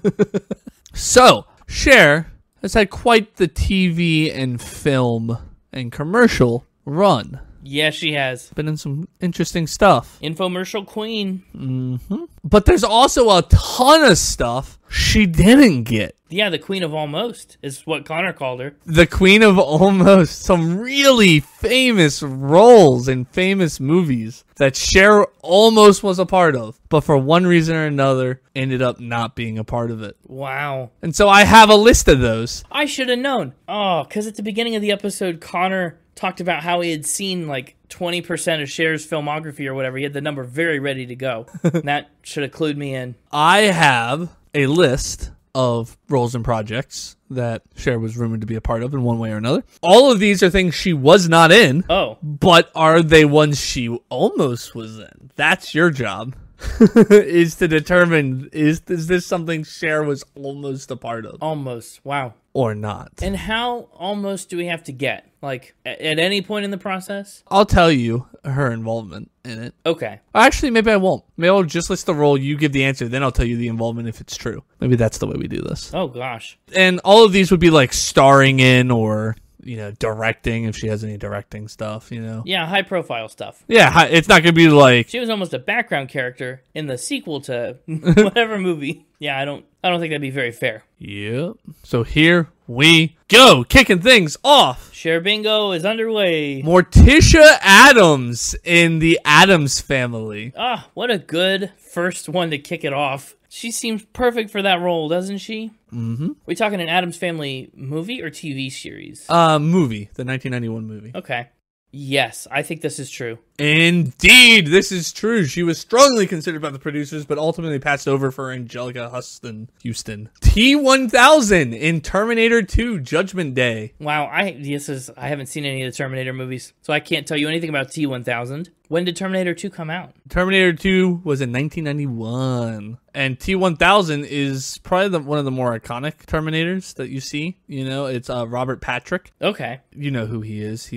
S3: So, Cher has had quite the TV and film and commercial run.
S1: Yes, she has.
S3: Been in some interesting stuff.
S1: Infomercial queen.
S3: Mm-hmm. But there's also a ton of stuff she didn't get.
S1: Yeah, the queen of almost is what Connor called her.
S3: The queen of almost. Some really famous roles in famous movies that Cher almost was a part of, but for one reason or another ended up not being a part of it.
S1: Wow.
S3: And so I have a list of those.
S1: I should have known. Oh, because at the beginning of the episode, Connor talked about how he had seen like 20% of Cher's filmography or whatever. He had the number very ready to go. That should have clued me in.
S3: I have a list of roles and projects that Cher was rumored to be a part of in one way or another. All of these are things she was not in.
S1: Oh.
S3: But are they ones she almost was in? That's your job. Is to determine, is this something Cher was almost a part of?
S1: Almost. Wow.
S3: Or not.
S1: And how almost do we have to get? Like, at any point in the process?
S3: I'll tell you her involvement in it.
S1: Okay.
S3: Actually, maybe I won't. Maybe I'll just list the role, you give the answer, then I'll tell you the involvement if it's true. Maybe that's the way we do this.
S1: Oh, gosh.
S3: And all of these would be like starring in or, directing, if she has any directing stuff,
S1: Yeah, high-profile stuff.
S3: Yeah, it's not going to be like...
S1: She was almost a background character in the sequel to whatever movie. Yeah, I don't think that'd be very fair.
S3: Yep. So here we go, kicking things off.
S1: Cher Bingo is underway.
S3: Morticia Addams in the Addams Family.
S1: Ah, what a good first one to kick it off. She seems perfect for that role, doesn't she?
S3: Mm-hmm.
S1: We talking an Addams Family movie or TV series?
S3: Movie, the 1991 movie.
S1: Okay. Yes, I think this is true.
S3: Indeed, this is true. She was strongly considered by the producers, but ultimately passed over for Angelica Houston. T-1000 in Terminator 2 Judgment Day.
S1: Wow, I haven't seen any of the Terminator movies, so I can't tell you anything about T-1000. When did Terminator 2 come out?
S3: Terminator 2 was in 1991. And T-1000 is probably one of the more iconic Terminators that you see. It's Robert Patrick.
S1: Okay.
S3: You know who he is.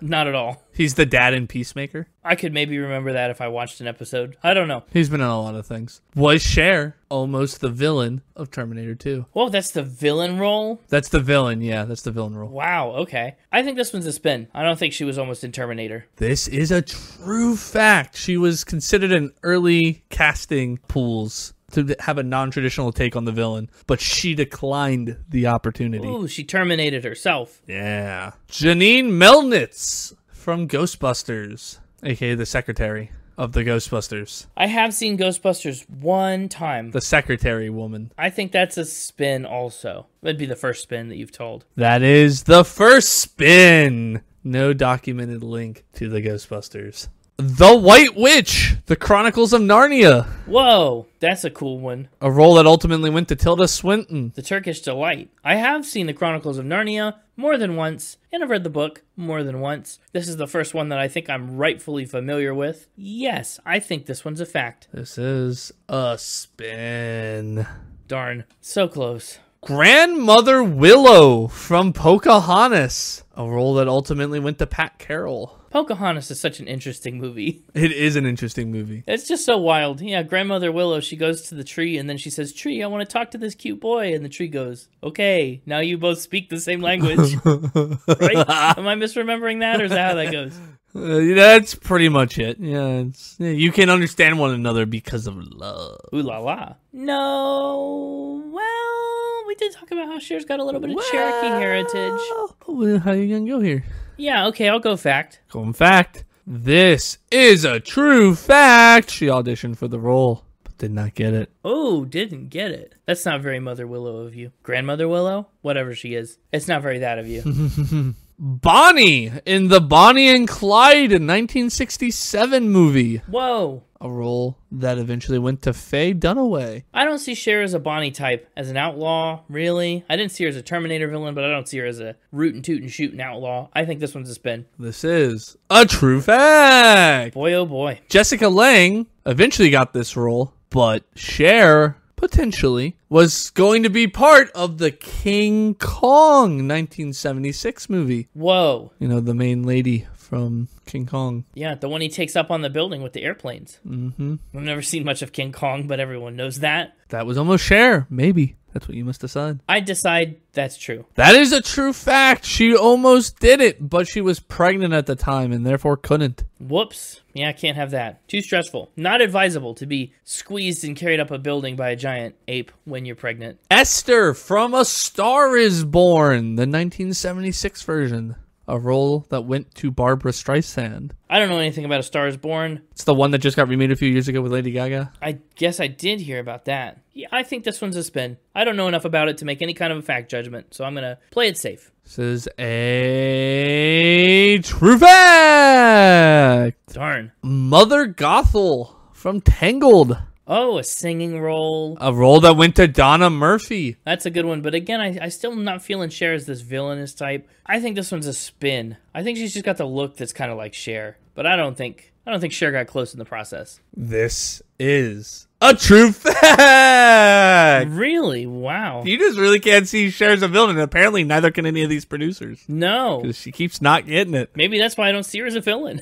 S1: Not at all.
S3: He's the dad in Peacemaker.
S1: I could maybe remember that if I watched an episode. I don't know.
S3: He's been in a lot of things. Was Cher almost the villain of Terminator 2?
S1: Whoa, that's the villain role?
S3: That's the villain, yeah. That's the villain role.
S1: Wow, okay. I think this one's a spin. I don't think she was almost in Terminator.
S3: This is a true fact. She was considered in early casting pools to have a non-traditional take on the villain, but she declined the opportunity.
S1: Ooh, she terminated herself.
S3: Yeah. Janine Melnitz from Ghostbusters, aka the secretary of the Ghostbusters.
S1: I have seen Ghostbusters one time.
S3: The secretary woman.
S1: I think that's a spin also. That'd be the first spin that you've told.
S3: That is the first spin. No documented link to the Ghostbusters. The White Witch, The Chronicles of Narnia.
S1: Whoa, that's a cool one.
S3: A role that ultimately went to Tilda Swinton.
S1: The Turkish Delight. I have seen The Chronicles of Narnia more than once, and I've read the book more than once. This is the first one that I think I'm rightfully familiar with. Yes, I think this one's a fact.
S3: This is a spin.
S1: Darn, so close.
S3: Grandmother Willow from Pocahontas. A role that ultimately went to Pat Carroll.
S1: Pocahontas is such an interesting movie.
S3: It is an interesting movie.
S1: It's just so wild. Yeah, Grandmother Willow, she goes to the tree and then she says, "Tree, I want to talk to this cute boy." And the tree goes, "Okay, now you both speak the same language." Right? Am I misremembering that, or is that how that goes?
S3: That's pretty much it. Yeah, you can understand one another because of love.
S1: Ooh la la. No. Well, we did talk about how Cher's got a little bit of Cherokee heritage.
S3: Well, how are you going to go here?
S1: Yeah, okay, I'll go fact.
S3: Going fact. This is a true fact. She auditioned for the role, but did not get it.
S1: Oh, didn't get it. That's not very Mother Willow of you. Grandmother Willow? Whatever she is. It's not very that of you.
S3: Bonnie in the Bonnie and Clyde 1967 movie.
S1: Whoa.
S3: A role that eventually went to Faye Dunaway.
S1: I don't see Cher as a Bonnie type, as an outlaw, really. I didn't see her as a Terminator villain, but I don't see her as a rootin' tootin' shootin' outlaw. I think this one's a spin.
S3: This is a true fact.
S1: Boy, oh boy.
S3: Jessica Lange eventually got this role, but Cher potentially was going to be part of the King Kong 1976 movie.
S1: Whoa.
S3: You know, the main lady from King Kong.
S1: Yeah, the one he takes up on the building with the airplanes.
S3: Mm-hmm.
S1: I've never seen much of King Kong, but everyone knows that.
S3: That was almost Cher. Maybe. That's what you must decide.
S1: I decide that's true.
S3: That is a true fact. She almost did it, but she was pregnant at the time and therefore couldn't.
S1: Whoops. Yeah, I can't have that. Too stressful. Not advisable to be squeezed and carried up a building by a giant ape when you're pregnant.
S3: Esther from A Star is Born, the 1976 version. A role that went to Barbara Streisand.
S1: I don't know anything about A Star is Born.
S3: It's the one that just got remade a few years ago with Lady Gaga.
S1: I guess I did hear about that. Yeah, I think this one's a spin. I don't know enough about it to make any kind of a fact judgment, so I'm going to play it safe.
S3: This is a true fact.
S1: Darn.
S3: Mother Gothel from Tangled.
S1: Oh, a singing role.
S3: A role that went to Donna Murphy.
S1: That's a good one, but again, I still am not feeling Cher as this villainous type. I think this one's a spin. I think she's just got the look that's kind of like Cher, but I don't think Cher got close in the process.
S3: This is a true fact.
S1: Really? Wow.
S3: You just really can't see Cher as a villain, and apparently neither can any of these producers.
S1: No.
S3: Because she keeps not getting it.
S1: Maybe that's why I don't see her as a villain.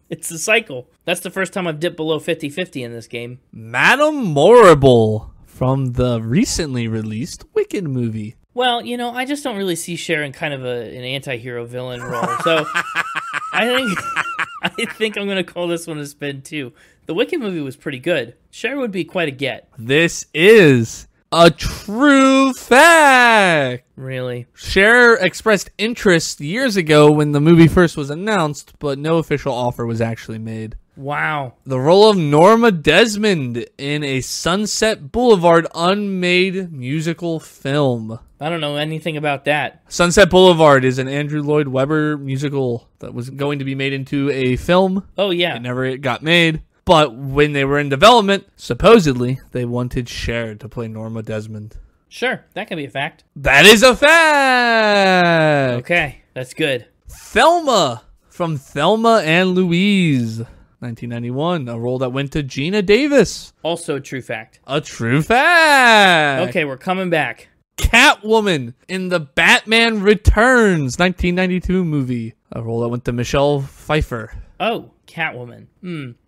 S1: It's the cycle. That's the first time I've dipped below 50-50 in this game.
S3: Madame Morrible from the recently released Wicked movie.
S1: Well, you know, I just don't really see Cher in kind of an anti-hero villain role. So I think I'm going to call this one a spin too. The Wicked movie was pretty good. Cher would be quite a get.
S3: This is a true fact.
S1: Really?
S3: Cher expressed interest years ago when the movie first was announced, but no official offer was actually made.
S1: Wow.
S3: The role of Norma Desmond in a Sunset Boulevard unmade musical film.
S1: I don't know anything about that.
S3: Sunset Boulevard is an Andrew Lloyd Webber musical that was going to be made into a film.
S1: Oh, yeah.
S3: It never got made. But when they were in development, supposedly, they wanted Cher to play Norma Desmond.
S1: Sure, that can be a fact.
S3: That is a fact!
S1: Okay, that's good.
S3: Thelma from Thelma and Louise, 1991. A role that went to Gina Davis.
S1: Also a true fact.
S3: A true fact!
S1: Okay, we're coming back.
S3: Catwoman in the Batman Returns, 1992 movie. A role that went to Michelle Pfeiffer.
S1: Oh, Catwoman.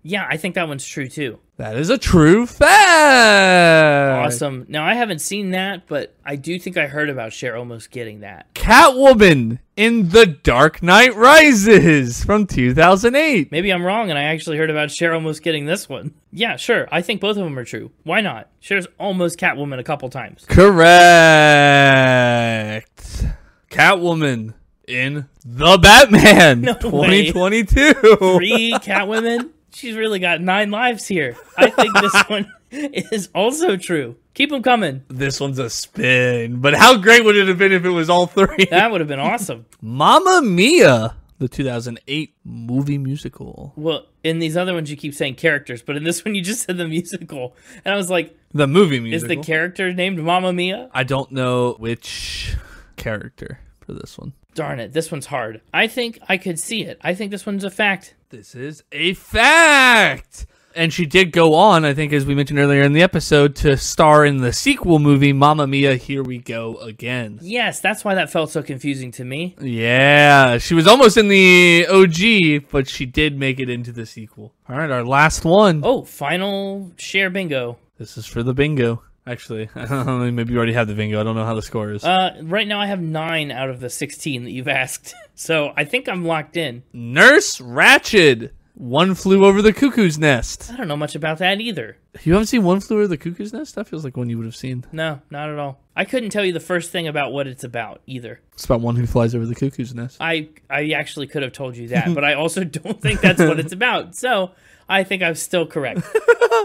S1: Yeah, I think that one's true too.
S3: That is a true fact.
S1: Awesome. Now, I haven't seen that, but I do think I heard about Cher almost getting that.
S3: Catwoman in The Dark Knight Rises from 2008.
S1: Maybe I'm wrong and I actually heard about Cher almost getting this one. Yeah, sure. I think both of them are true. Why not? Cher's almost Catwoman a couple times.
S3: Correct. Catwoman in The Batman,
S1: No
S3: 2022.
S1: 3 Catwomen? She's really got 9 lives here. I think this one is also true. Keep them coming.
S3: This one's a spin, but how great would it have been if it was all 3?
S1: That would have been awesome.
S3: Mamma Mia, the 2008 movie musical.
S1: Well, in these other ones you keep saying characters, but in this one you just said the musical. And I was like,
S3: The movie musical.
S1: is the character named Mamma Mia?
S3: I don't know which character for this one.
S1: Darn it, this one's hard. I think I could see it. I think this one's a fact.
S3: This is a fact! And she did go on, I think, as we mentioned earlier in the episode, to star in the sequel movie, Mamma Mia, Here We Go Again.
S1: Yes, that's why that felt so confusing to me.
S3: Yeah, she was almost in the OG, but she did make it into the sequel. All right, our last one.
S1: Oh, final Cher Bingo.
S3: This is for the bingo. Actually, maybe you already have the bingo. I don't know how the score is.
S1: Right now I have 9 out of the 16 that you've asked. So I think I'm locked in.
S3: Nurse Ratched One Flew Over the Cuckoo's Nest.
S1: I don't know much about that either.
S3: You haven't seen One Flew Over the Cuckoo's Nest? That feels like one you would have seen.
S1: No, not at all. I couldn't tell you the first thing about what it's about either.
S3: It's about one who flies over the cuckoo's nest.
S1: I actually could have told you that, but I also don't think that's what it's about. So I think I'm still correct.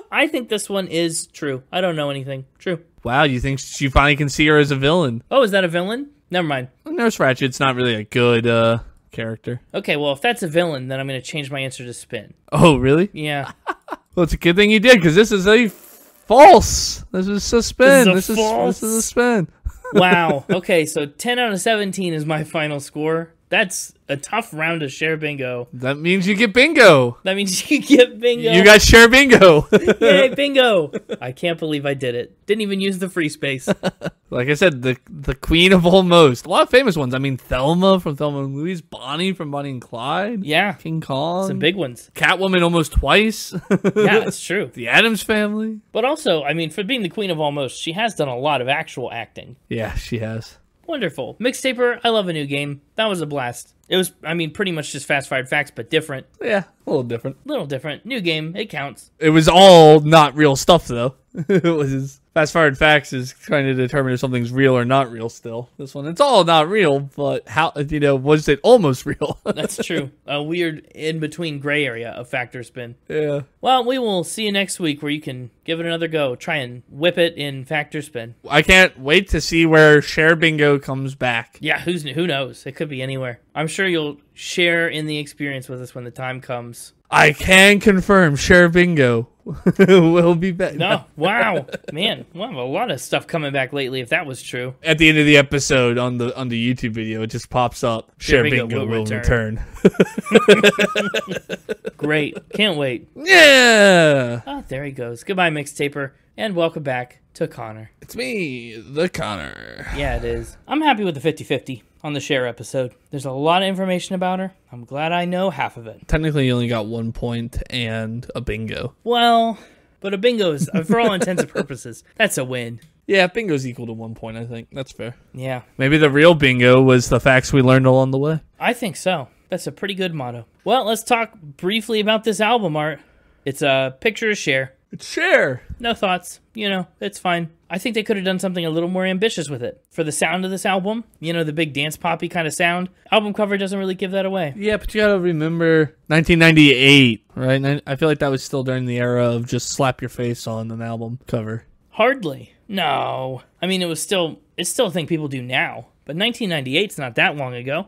S1: I think this one is true. I don't know anything. True.
S3: Wow, you think you finally can see her as a villain?
S1: Oh, is that a villain? Never mind.
S3: Nurse Ratchet's not really a good character.
S1: Okay, well, if that's a villain, then I'm going to change my answer to spin.
S3: Oh, really?
S1: Yeah.
S3: Well, it's a good thing you did, because this is a false. This is a spin.
S1: This is
S3: a spin.
S1: Wow. Okay, so 10 out of 17 is my final score. That's a tough round of Cher Bingo.
S3: That means you get bingo.
S1: That means you get bingo.
S3: You got Cher Bingo.
S1: Yay, bingo. I can't believe I did it. Didn't even use the free space.
S3: Like I said, the queen of almost. A lot of famous ones. I mean, Thelma from Thelma and Louise, Bonnie from Bonnie and Clyde.
S1: Yeah.
S3: King Kong.
S1: Some big ones.
S3: Catwoman almost twice.
S1: Yeah, it's true.
S3: The Addams Family.
S1: But also, I mean, for being the queen of almost, she has done a lot of actual acting.
S3: Yeah, she has.
S1: Wonderful. Mixtaper, I love a new game. That was a blast. It was, I mean, pretty much just fast-fired facts, but different.
S3: Yeah, a little different.
S1: Little different. New game. It counts.
S3: It was all not real stuff, though. It was fast forward facts is trying to determine if something's real or not real still. This one, it's all not real, but how, was it almost real?
S1: That's true. A weird in-between gray area of factor spin.
S3: Yeah.
S1: Well, we will see you next week where you can give it another go. Try and whip it in factor spin.
S3: I can't wait to see where Cher Bingo comes back.
S1: Yeah, who knows? It could be anywhere. I'm sure you'll share in the experience with us when the time comes.
S3: I can confirm Cher Bingo will be back.
S1: No, wow, man, we'll have a lot of stuff coming back lately. If that was true,
S3: at the end of the episode on the YouTube video, it just pops up. Cher Bingo will return.
S1: Great, can't wait.
S3: Yeah.
S1: Oh, there he goes. Goodbye, Mixtaper, and welcome back to Connor.
S3: It's me, the Connor.
S1: Yeah, it is. I'm happy with the 50-50 on the Cher episode. There's a lot of information about her. I'm glad I know half of it.
S3: Technically, you only got 1 point and a bingo.
S1: Well, but a bingo is, for all intents and purposes, that's a win.
S3: Yeah, bingo's equal to 1 point, I think. That's fair.
S1: Yeah.
S3: Maybe the real bingo was the facts we learned along the way.
S1: I think so. That's a pretty good motto. Well, let's talk briefly about this album art. It's a picture of Cher.
S3: It's Cher.
S1: No thoughts. It's fine. I think they could have done something a little more ambitious with it. For the sound of this album, the big dance poppy kind of sound, album cover doesn't really give that away.
S3: Yeah, but you gotta remember 1998, right? I feel like that was still during the era of just slap your face on an album cover.
S1: Hardly. No. I mean, it's still a thing people do now. But 1998's not that long ago.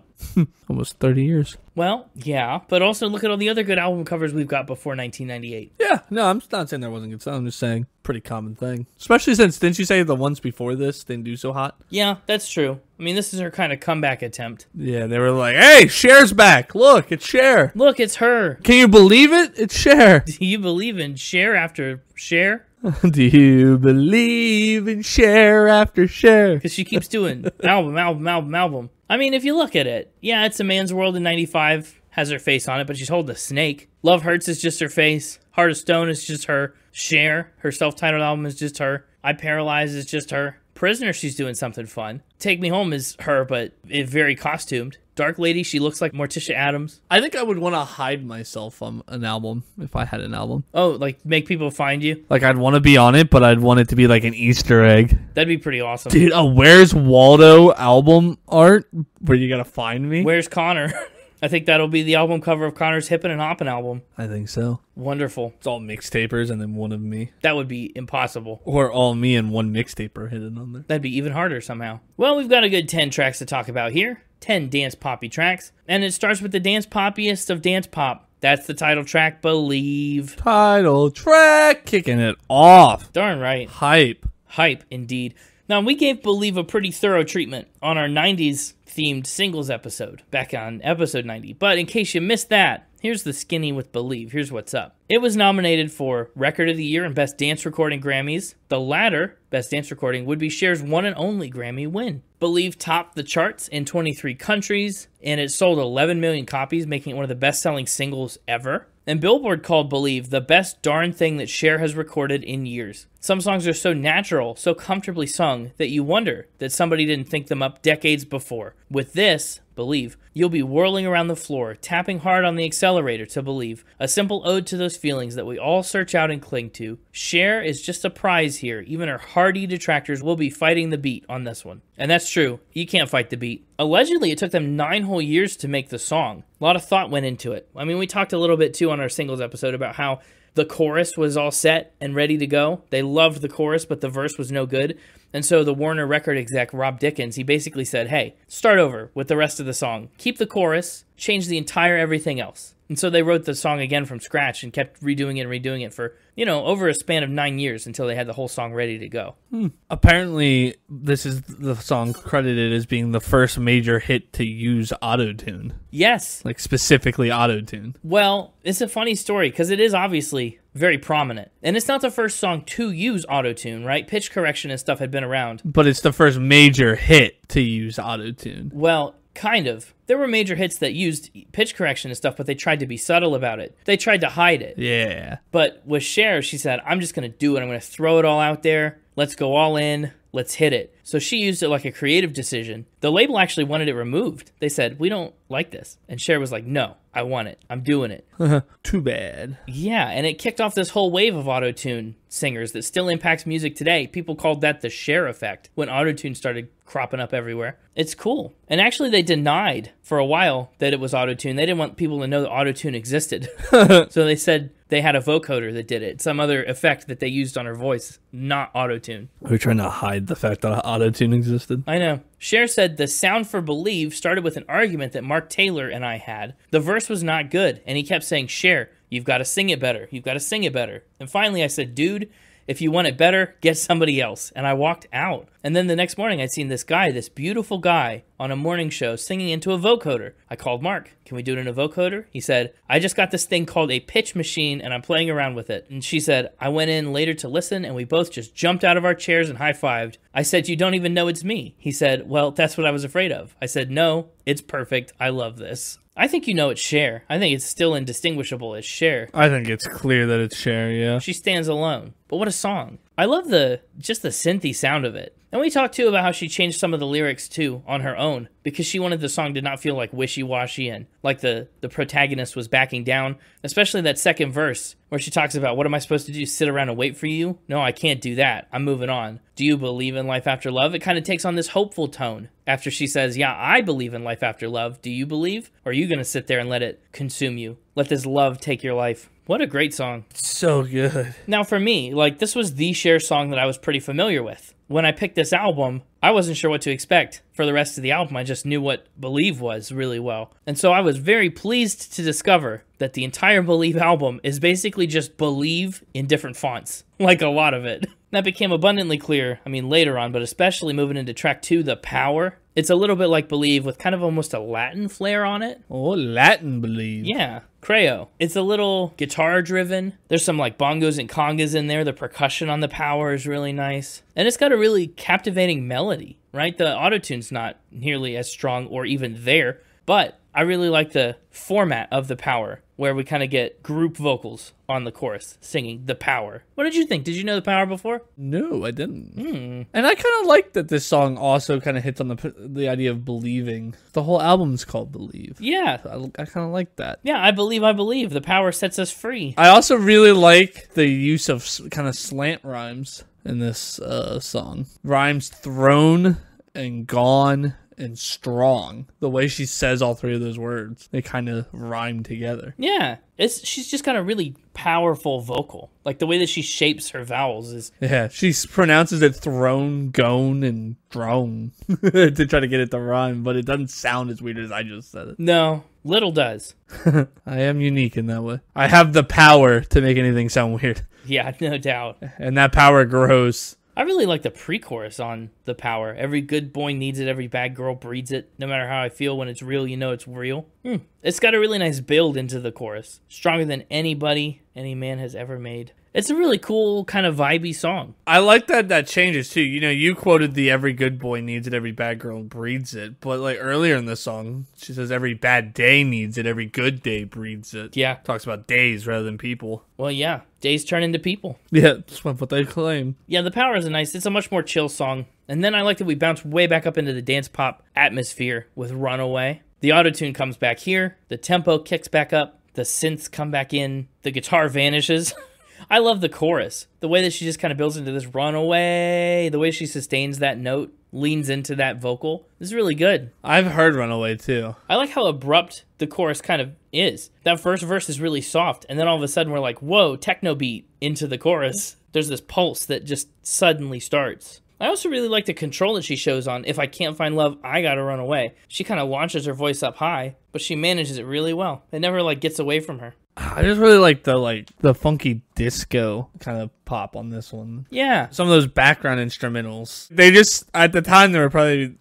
S3: Almost 30 years.
S1: Well, yeah, but also look at all the other good album covers we've got before 1998.
S3: Yeah, no, I'm not saying there wasn't good stuff. I'm just saying pretty common thing. Especially since, didn't you say the ones before this didn't do so hot?
S1: Yeah, that's true. I mean, this is her kind of comeback attempt.
S3: Yeah, they were like, hey, Cher's back. Look, it's Cher.
S1: Look, it's her.
S3: Can you believe it? It's Cher.
S1: Do you believe in Cher after Cher?
S3: Do you believe in Cher after Cher?
S1: Because she keeps doing album. I mean, if you look at it, yeah, It's a Man's World in 95 has her face on it, but she's holding a snake. Love Hurts is just her face. Heart of Stone is just her. Cher, her self-titled album is just her. I Paralyze is just her. Prisoner, she's doing something fun. Take Me Home is her, but very costumed. Dark Lady, she looks like Morticia Addams.
S3: I think I would want to hide myself on an album if I had an album.
S1: Oh, like make people find you?
S3: Like I'd want to be on it, but I'd want it to be like an Easter egg.
S1: That'd be pretty awesome.
S3: Dude, a Where's Waldo album art where you gotta find me?
S1: Where's Connor? I think that'll be the album cover of Connor's Hippin' and Hoppin' album.
S3: I think so.
S1: Wonderful.
S3: It's all mixtapers and then one of me.
S1: That would be impossible.
S3: Or all me and one mixtaper hidden on there.
S1: That'd be even harder somehow. Well, we've got a good 10 tracks to talk about here. 10 dance poppy tracks. And it starts with the dance poppiest of dance pop. That's the title track, Believe.
S3: Title track, kicking it off.
S1: Darn right.
S3: Hype.
S1: Hype, indeed. Now, we gave Believe a pretty thorough treatment on our 90s themed singles episode back on episode 90. But in case you missed that, here's the skinny with Believe. Here's what's up. It was nominated for Record of the Year and Best Dance Recording Grammys. The latter, Best Dance Recording, would be Cher's one and only Grammy win. Believe topped the charts in 23 countries, and it sold 11 million copies, making it one of the best-selling singles ever. And Billboard called Believe the best darn thing that Cher has recorded in years. Some songs are so natural, so comfortably sung, that you wonder that somebody didn't think them up decades before. With this, Believe, you'll be whirling around the floor, tapping hard on the accelerator to believe. A simple ode to those feelings that we all search out and cling to. Cher is just a prize here. Even her hardy detractors will be fighting the beat on this one. And that's true. You can't fight the beat. Allegedly, it took them 9 whole years to make the song. A lot of thought went into it. I mean, we talked a little bit, too, on our singles episode about how the chorus was all set and ready to go. They loved the chorus, but the verse was no good. And so the Warner record exec, Rob Dickens, he basically said, hey, start over with the rest of the song. Keep the chorus, change the entire everything else. And so they wrote the song again from scratch and kept redoing it and redoing it for, over a span of 9 years until they had the whole song ready to go.
S3: Apparently, this is the song credited as being the first major hit to use autotune.
S1: Yes.
S3: Like, specifically autotune.
S1: Well, it's a funny story because it is obviously very prominent. And it's not the first song to use autotune, right? Pitch correction and stuff had been around.
S3: But it's the first major hit to use autotune.
S1: Well, kind of. There were major hits that used pitch correction and stuff, but they tried to be subtle about it. They tried to hide it.
S3: Yeah.
S1: But with Cher, she said, I'm just going to do it. I'm going to throw it all out there. Let's go all in. Let's hit it. So she used it like a creative decision. The label actually wanted it removed. They said, we don't like this. And Cher was like, no, I want it. I'm doing it.
S3: Too bad.
S1: Yeah, and it kicked off this whole wave of autotune singers that still impacts music today. People called that the Cher effect when autotune started cropping up everywhere. It's cool. And actually they denied for a while that it was autotune. They didn't want people to know that autotune existed. So they said they had a vocoder that did it. Some other effect that they used on her voice, not autotune.
S3: Are we trying to hide the fact that autotune existed?
S1: I know. Cher said the sound for Believe started with an argument that Mark Taylor and I had. The verse was not good, and he kept saying, Cher, you've got to sing it better. You've got to sing it better. And finally I said, dude, if you want it better, get somebody else. And I walked out. And then the next morning, I'd seen this guy, this beautiful guy, on a morning show singing into a vocoder. I called Mark. Can we do it in a vocoder? He said, I just got this thing called a pitch machine, and I'm playing around with it. And she said, I went in later to listen, and we both just jumped out of our chairs and high-fived. I said, you don't even know it's me. He said, well, that's what I was afraid of. I said, no, it's perfect. I love this. I think you know it's Cher. I think it's still indistinguishable as Cher.
S3: I think it's clear that it's Cher, yeah.
S1: She stands alone. But what a song. I love just the synthy sound of it. And we talked, too, about how she changed some of the lyrics, too, on her own, because she wanted the song to not feel like wishy-washy and like the protagonist was backing down, especially that second verse where she talks about, what am I supposed to do, sit around and wait for you? No, I can't do that. I'm moving on. Do you believe in life after love? It kind of takes on this hopeful tone after she says, yeah, I believe in life after love. Do you believe? Or are you going to sit there and let it consume you? Let this love take your life. What a great song.
S3: So good.
S1: Now for me, this was the Cher song that I was pretty familiar with. When I picked this album, I wasn't sure what to expect for the rest of the album. I just knew what Believe was really well. And so I was very pleased to discover that the entire Believe album is basically just Believe in different fonts, like a lot of it. That became abundantly clear, later on, but especially moving into track 2, The Power. It's a little bit like Believe with kind of almost a Latin flair on it.
S3: Oh, Latin Believe.
S1: Yeah, Creo. It's a little guitar-driven. There's some bongos and congas in there. The percussion on The Power is really nice. And it's got a really captivating melody, right? The autotune's not nearly as strong or even there, but I really like the format of The Power, where we kind of get group vocals on the chorus singing The Power. What did you think? Did you know The Power before?
S3: No, I didn't. And I kind of like that this song also kind of hits on the idea of believing. The whole album's called Believe.
S1: Yeah.
S3: I kind of like that.
S1: Yeah, I believe. The power sets us free.
S3: I also really like the use of kind of slant rhymes in this song. Rhymes thrown and gone and strong. The way she says all 3 of those words, they kind of rhyme together.
S1: Yeah, she's just got a really powerful vocal. The way that she shapes her vowels is...
S3: Yeah, she pronounces it thrown, gone, and drone to try to get it to rhyme, but it doesn't sound as weird as I just said it.
S1: No, little does.
S3: I am unique in that way. I have the power to make anything sound weird.
S1: Yeah, no doubt.
S3: And that power grows.
S1: I really like the pre-chorus on The Power. Every good boy needs it, every bad girl breeds it. No matter how I feel when it's real, you know it's real. It's got a really nice build into the chorus. Stronger than any man has ever made. It's a really cool kind of vibey song.
S3: I like that changes too. You know, you quoted the every good boy needs it, every bad girl breeds it. But like earlier in the song, she says every bad day needs it, every good day breeds it.
S1: Yeah.
S3: Talks about days rather than people.
S1: Well, yeah. Days turn into people.
S3: Yeah, that's what they claim.
S1: Yeah, the power is it's a much more chill song. And then I like that we bounce way back up into the dance pop atmosphere with Runaway. The autotune comes back here. The tempo kicks back up. The synths come back in. The guitar vanishes. I love the chorus. The way that she just kind of builds into this Runaway, the way she sustains that note, leans into that vocal. This is really good.
S3: I've heard Runaway too.
S1: I like how abrupt the chorus kind of is. That first verse is really soft, and then all of a sudden we're like, whoa, techno beat into the chorus. There's this pulse that just suddenly starts. I also really like the control that she shows on If I Can't Find Love, I Gotta Run Away. She kind of launches her voice up high, but she manages it really well. It never gets away from her.
S3: I just really like the funky disco kind of pop on this one.
S1: Yeah.
S3: Some of those background instrumentals. They just, at the time, they were probably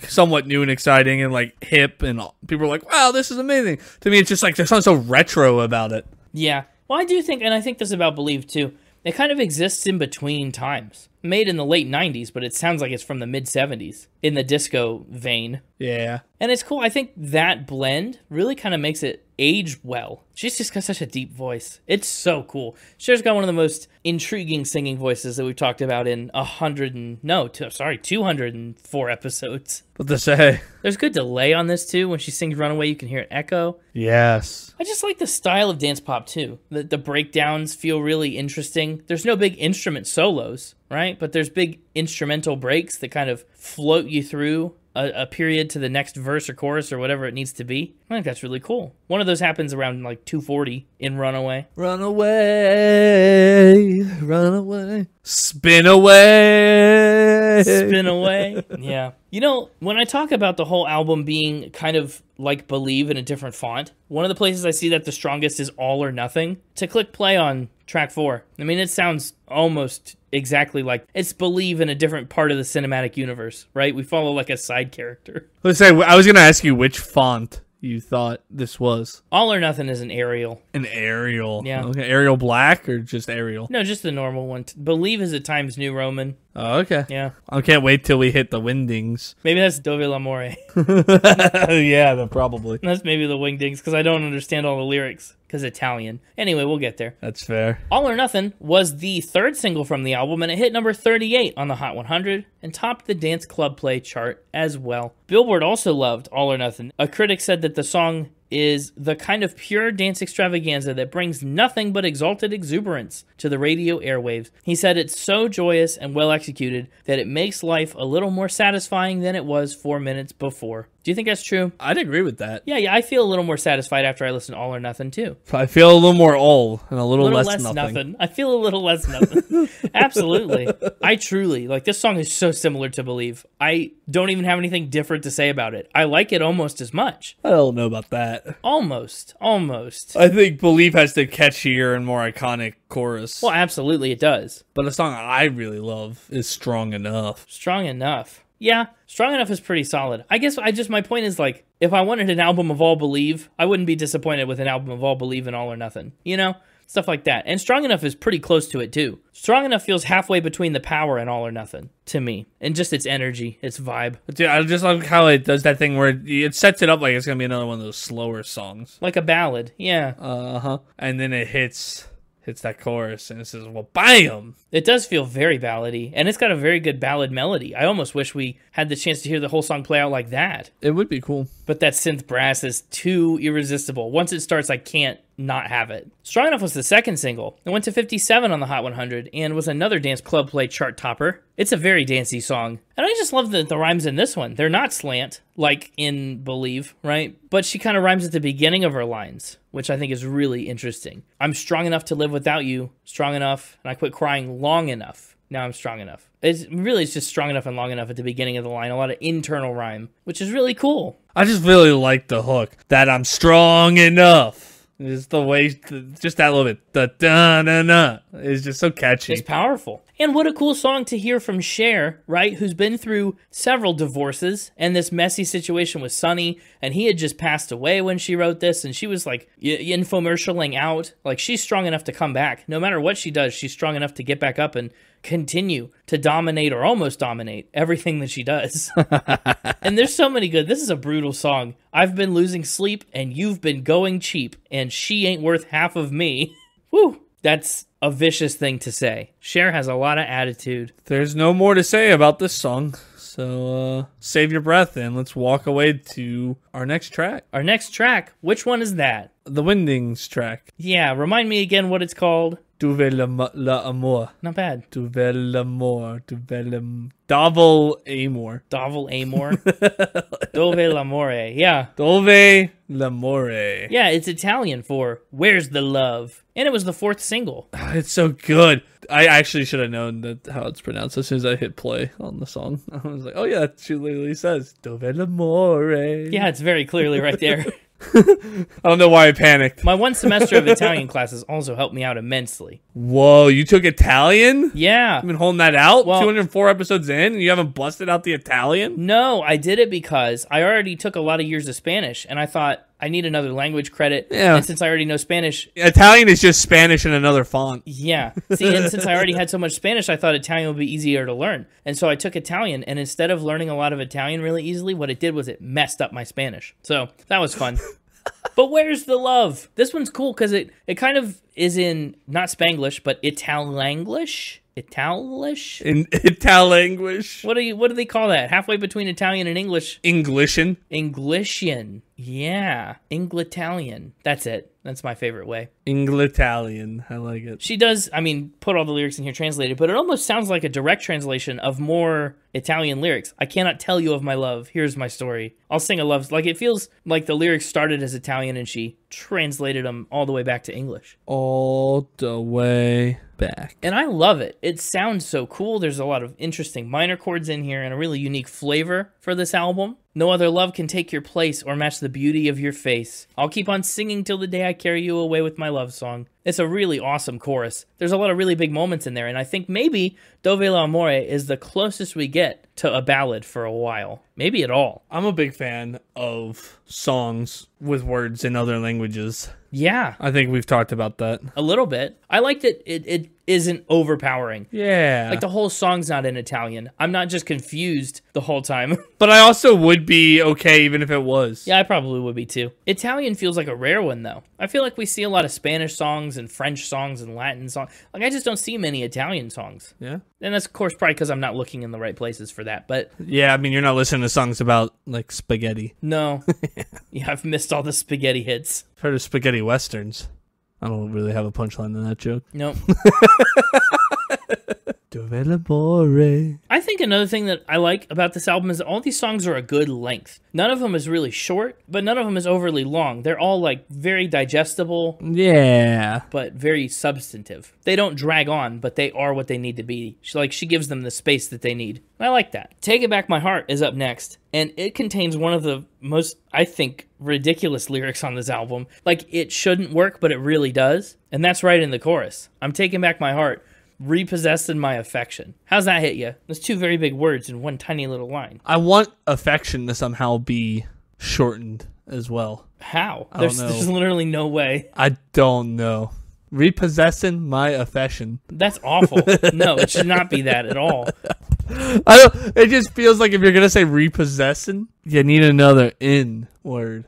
S3: somewhat new and exciting and like hip, and people were like, wow, this is amazing. To me, it's just like there's something so retro about it.
S1: Yeah. Well, I do think, and I think this about Believe too, it kind of exists in between times. Made in the late 90s, but it sounds like it's from the mid 70s in the disco vein.
S3: Yeah.
S1: And it's cool. I think that blend really kind of makes it age well. She's just got such a deep voice. It's so cool. Cher's got one of the most intriguing singing voices that we've talked about in 204 episodes.
S3: What to say?
S1: There's good delay on this too. When she sings Runaway, you can hear it echo.
S3: Yes.
S1: I just like the style of dance pop too. The breakdowns feel really interesting. There's no big instrument solos, right? But there's big instrumental breaks that kind of float you through a period to the next verse or chorus or whatever it needs to be. I think that's really cool. One of those happens around 240 in Runaway.
S3: Run away, run away, spin away.
S1: Spin away. Yeah. You know, when I talk about the whole album being kind of like Believe in a different font, one of the places I see that the strongest is All or Nothing. To click play on track 4. I mean, it sounds almost exactly like it's Believe in a different part of the cinematic universe, right? We follow like a side character.
S3: Let's say, I was going to ask you which font you thought this was.
S1: All or Nothing is an Arial.
S3: An Arial.
S1: Yeah.
S3: Okay. Arial Black or just Arial?
S1: No, just the normal one. Believe is at Times New Roman.
S3: Oh, okay.
S1: Yeah.
S3: I can't wait till we hit the Wingdings.
S1: Maybe that's Dov'è l'amore.
S3: Yeah, probably.
S1: That's maybe the Wingdings, because I don't understand all the lyrics, because Italian. Anyway, we'll get there.
S3: That's fair.
S1: All or Nothing was the third single from the album, and it hit number 38 on the Hot 100 and topped the Dance Club Play chart as well. Billboard also loved All or Nothing. A critic said that the song is the kind of pure dance extravaganza that brings nothing but exalted exuberance to the radio airwaves. He said it's so joyous and well executed that it makes life a little more satisfying than it was 4 minutes before. Do you think that's true?
S3: I'd agree with that.
S1: Yeah, I feel a little more satisfied after I listen to All or Nothing too.
S3: I feel a little more all and a little less nothing.
S1: I feel a little less nothing. Absolutely. I truly, this song is so similar to Believe. I don't even have anything different to say about it. I like it almost as much.
S3: I don't know about that.
S1: Almost.
S3: I think Believe has the catchier and more iconic chorus.
S1: Well, absolutely it does.
S3: But a song I really love is Strong Enough.
S1: Strong Enough. Yeah, Strong Enough is pretty solid. I guess my point is if I wanted an album of all Believe, I wouldn't be disappointed with an album of all Believe and All or Nothing. You know? Stuff like that. And Strong Enough is pretty close to it too. Strong Enough feels halfway between The Power and All or Nothing to me. And just its energy, its vibe.
S3: Dude, I just like how it does that thing where it sets it up like it's going to be another one of those slower songs.
S1: Like a ballad, yeah.
S3: Uh-huh. And then it hits that chorus and it says, well, bam!
S1: It does feel very ballady, and it's got a very good ballad melody. I almost wish we had the chance to hear the whole song play out like that.
S3: It would be cool.
S1: But that synth brass is too irresistible. Once it starts, I can't not have it. Strong Enough was the second single. It went to 57 on the Hot 100 and was another Dance Club Play chart topper. It's a very dancey song. And I just love the rhymes in this one. They're not slant, like in Believe, right? But she kind of rhymes at the beginning of her lines, which I think is really interesting. I'm strong enough to live without you, strong enough, and I quit crying long enough. Now I'm strong enough. It's just strong enough and long enough at the beginning of the line. A lot of internal rhyme, which is really cool.
S3: I just really like the hook. That I'm strong enough. Just the way, just that little bit. The da-na-na is just so catchy.
S1: It's powerful. And what a cool song to hear from Cher, right? Who's been through several divorces and this messy situation with Sonny, and he had just passed away when she wrote this, and she was like infomercialing out. Like, she's strong enough to come back. No matter what she does, she's strong enough to get back up and continue to dominate or almost dominate everything that she does. And there's so many good. This is a brutal song. I've been losing sleep and you've been going cheap, and she ain't worth half of me. Woo! That's a vicious thing to say. Cher has a lot of attitude.
S3: There's no more to say about this song. So save your breath and let's walk away to our next track.
S1: Our next track, which one is that?
S3: The Windings track.
S1: Yeah, remind me again what it's called.
S3: Dov'è l'amour.
S1: Not bad.
S3: Dov'è l'amour. Double Amor.
S1: Dov'è Amor. Dov'è l'amore. Yeah.
S3: Dov'è l'amore.
S1: Yeah, it's Italian for Where's the Love? And it was the 4th single.
S3: It's so good. I actually should have known that how it's pronounced as soon as I hit play on the song. I was like, oh yeah, she literally says Dov'è l'amore.
S1: Yeah, it's very clearly right there.
S3: I don't know why I panicked.
S1: My 1 semester of Italian classes also helped me out immensely.
S3: Whoa, you took Italian?
S1: Yeah.
S3: You've been holding that out?
S1: Well,
S3: 204 episodes in and you haven't busted out the Italian?
S1: No, I did it because I already took a lot of years of Spanish, and I thought I need another language credit.
S3: Yeah.
S1: And since I already know Spanish...
S3: Italian is just Spanish in another font.
S1: Yeah. See, and since I already had so much Spanish, I thought Italian would be easier to learn. And so I took Italian, and instead of learning a lot of Italian really easily, what it did was it messed up my Spanish. So that was fun. But Where's the Love? This one's cool because it kind of is in, not Spanglish, but Italanglish? Italish?
S3: In Italanglish.
S1: What do they call that? Halfway between Italian and English.
S3: Englishin.
S1: Englishian. Yeah. Englitalian. That's it. That's my favorite way.
S3: Englitalian. I like it.
S1: She does, put all the lyrics in here translated, but it almost sounds like a direct translation of more Italian lyrics. I cannot tell you of my love. Here's my story. I'll sing a love. Like, it feels like the lyrics started as Italian and she translated them all the way back to English.
S3: All the way back.
S1: And I love it. It sounds so cool. There's a lot of interesting minor chords in here and a really unique flavor for this album. No other love can take your place or match the beauty of your face. I'll keep on singing till the day I carry you away with my love song. It's a really awesome chorus. There's a lot of really big moments in there, and I think maybe Dov'è l'amore is the closest we get to a ballad for a while. Maybe at all.
S3: I'm a big fan of songs with words in other languages.
S1: Yeah.
S3: I think we've talked about that.
S1: A little bit. I like that it isn't overpowering.
S3: Yeah.
S1: Like, the whole song's not in Italian. I'm not just confused the whole time.
S3: But I also would be okay even if it was.
S1: Yeah, I probably would be too. Italian feels like a rare one, though. I feel like we see a lot of Spanish songs and French songs and Latin songs. Like, I just don't see many Italian songs.
S3: Yeah.
S1: And that's, of course, probably because I'm not looking in the right places for that. But
S3: yeah, you're not listening to songs about, like, spaghetti.
S1: No. Yeah, I've missed all the spaghetti hits.
S3: I've heard of spaghetti westerns. I don't really have a punchline in that joke.
S1: Nope.
S3: Dov'è l'amore?
S1: I think another thing that I like about this album is that all these songs are a good length. None of them is really short, but none of them is overly long. They're all, like, very digestible.
S3: Yeah.
S1: But very substantive. They don't drag on, but they are what they need to be. She gives them the space that they need. I like that. Take It Back My Heart is up next, and it contains one of the most, I think, ridiculous lyrics on this album. Like, it shouldn't work, but it really does. And that's right in the chorus. I'm taking back my heart, repossessed in my affection. How's that hit you? There's 2 very big words in one tiny little line.
S3: I want affection to somehow be shortened as well.
S1: How?
S3: I don't know.
S1: There's literally no way.
S3: I don't know. Repossessing my affection.
S1: That's awful. No, it should not be that at all.
S3: It just feels like if you're gonna say repossessing, you need another in word.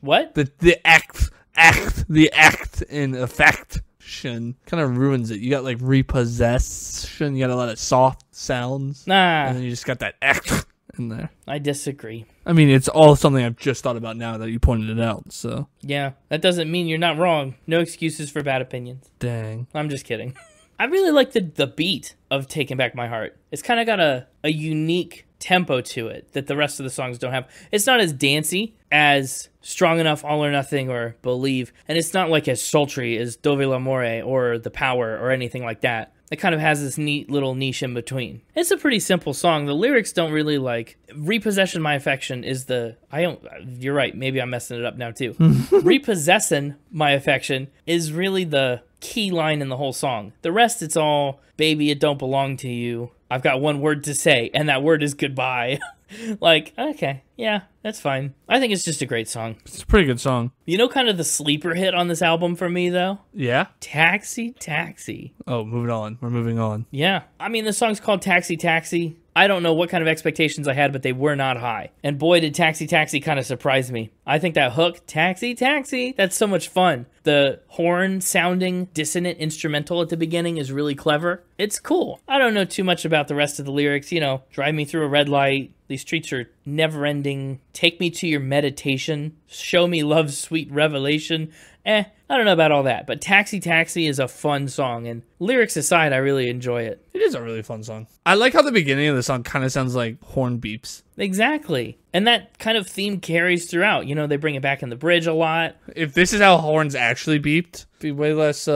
S1: What?
S3: The act in affection kind of ruins it. You got like repossession. You got a lot of soft sounds.
S1: Nah.
S3: And then you just got that act in there.
S1: I disagree.
S3: It's all something I've just thought about now that you pointed it out. So
S1: yeah, that doesn't mean you're not wrong. No excuses for bad opinions.
S3: Dang.
S1: I'm just kidding. I really like the beat of Taking Back My Heart. It's kind of got a unique tempo to it that the rest of the songs don't have. It's not as dancey as Strong Enough, All or Nothing, or Believe. And it's not like as sultry as Dov'è l'amore or The Power or anything like that. It kind of has this neat little niche in between. It's a pretty simple song. The lyrics don't really like repossession my affection is the you're right, maybe I'm messing it up now too. Repossessing my affection is really the key line in the whole song. The rest, it's all, baby, it don't belong to you. I've got one word to say, and that word is goodbye. Like, okay, yeah, that's fine. I think it's just a great song.
S3: It's a pretty good song.
S1: You know, kind of the sleeper hit on this album for me, though?
S3: Yeah?
S1: Taxi, Taxi.
S3: Oh, moving on. We're moving on.
S1: Yeah. I mean, the song's called Taxi, Taxi. I don't know what kind of expectations I had, but they were not high. And boy, did Taxi, Taxi kind of surprise me. I think that hook, Taxi, Taxi, that's so much fun. The horn-sounding dissonant instrumental at the beginning is really clever. It's cool. I don't know too much about the rest of the lyrics. You know, drive me through a red light. These streets are never-ending. Take me to your meditation. Show me love's sweet revelation. I don't know about all that, but Taxi Taxi is a fun song, and lyrics aside, I really enjoy it.
S3: It is a really fun song. I like how the beginning of the song kind of sounds like horn beeps.
S1: Exactly. And that kind of theme carries throughout. You know, they bring it back in the bridge a lot.
S3: If this is how horns actually beeped, it'd be way less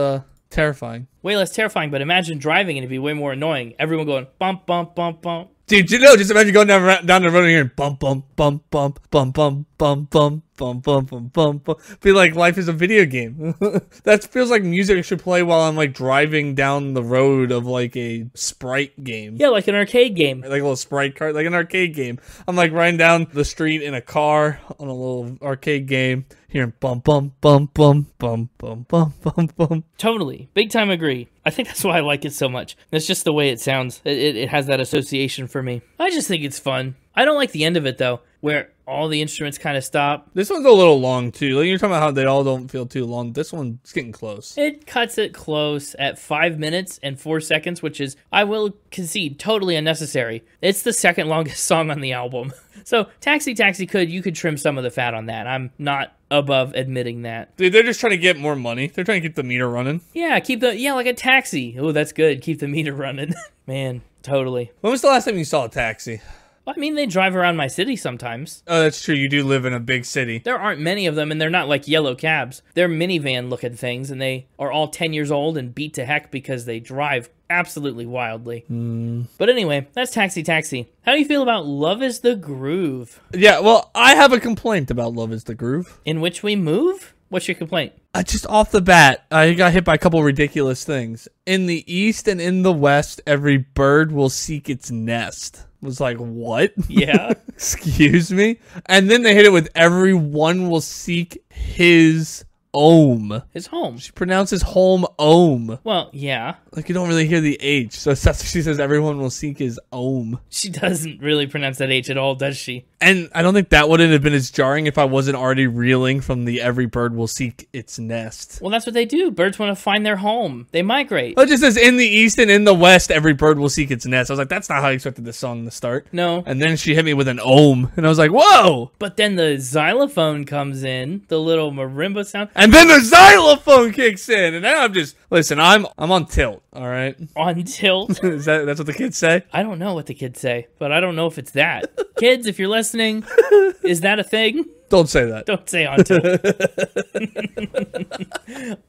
S3: terrifying.
S1: Way less terrifying, but imagine driving and it'd be way more annoying. Everyone going bump, bump, bump, bump.
S3: Dude, you know, just imagine going down the road and hearing bump, bump, bump, bump, bump, bump, bump, bump, bump, bump, bump, bump, bump. Be like life is a video game. That feels like music I should play while I'm like driving down the road of like a Sprite game.
S1: Yeah, like an arcade game.
S3: Like a little Sprite card, like an arcade game. I'm like riding down the street in a car on a little arcade game, hearing bump, bump, bump, bump, bump, bump, bump, bump, bump.
S1: Totally. Big time agree. I think that's why I like it so much. It's just the way it sounds. It has that association for me. I just think it's fun. I don't like the end of it, though, where all the instruments kind of stop.
S3: This one's a little long, too. Like, you're talking about how they all don't feel too long. This one's getting close.
S1: It cuts it close at 5 minutes and 4 seconds, which is, I will concede, totally unnecessary. It's the second longest song on the album. So, Taxi Taxi you could trim some of the fat on that. I'm not above admitting that.
S3: Dude, they're just trying to get more money. They're trying to keep the meter running.
S1: Yeah, like a taxi. Oh, that's good. Keep the meter running. Man, totally.
S3: When was the last time you saw a taxi?
S1: I mean, they drive around my city sometimes.
S3: Oh, that's true. You do live in a big city.
S1: There aren't many of them, and they're not like yellow cabs. They're minivan-looking things, and they are all 10 years old and beat to heck because they drive absolutely wildly. But anyway, that's Taxi Taxi. How do you feel about Love is the Groove?
S3: Yeah, well, I have a complaint about Love is the Groove.
S1: In which we move? What's your complaint?
S3: Just off the bat, I got hit by a couple ridiculous things. In the East and in the West, every bird will seek its nest. Was like, what?
S1: Yeah.
S3: Excuse me? And then they hit it with everyone will seek his home.
S1: His home.
S3: She pronounces home home.
S1: Well, yeah.
S3: Like, you don't really hear the H. So that's what she says, everyone will seek his home.
S1: She doesn't really pronounce that H at all, does she?
S3: And I don't think that wouldn't have been as jarring if I wasn't already reeling from the every bird will seek its nest.
S1: Well, that's what they do. Birds want to find their home. They migrate.
S3: It just says in the East and in the West, every bird will seek its nest. I was like, that's not how I expected this song to start.
S1: No.
S3: And then she hit me with an ohm. And I was like, whoa!
S1: But then the xylophone comes in, the little marimba sound.
S3: And then the xylophone kicks in. And now I'm just, listen, I'm on tilt, all right?
S1: On tilt.
S3: That's what the kids say?
S1: I don't know what the kids say, but I don't know if it's that. Kids, if you're listening, is that a thing?
S3: Don't say that.
S1: Don't say on tilt.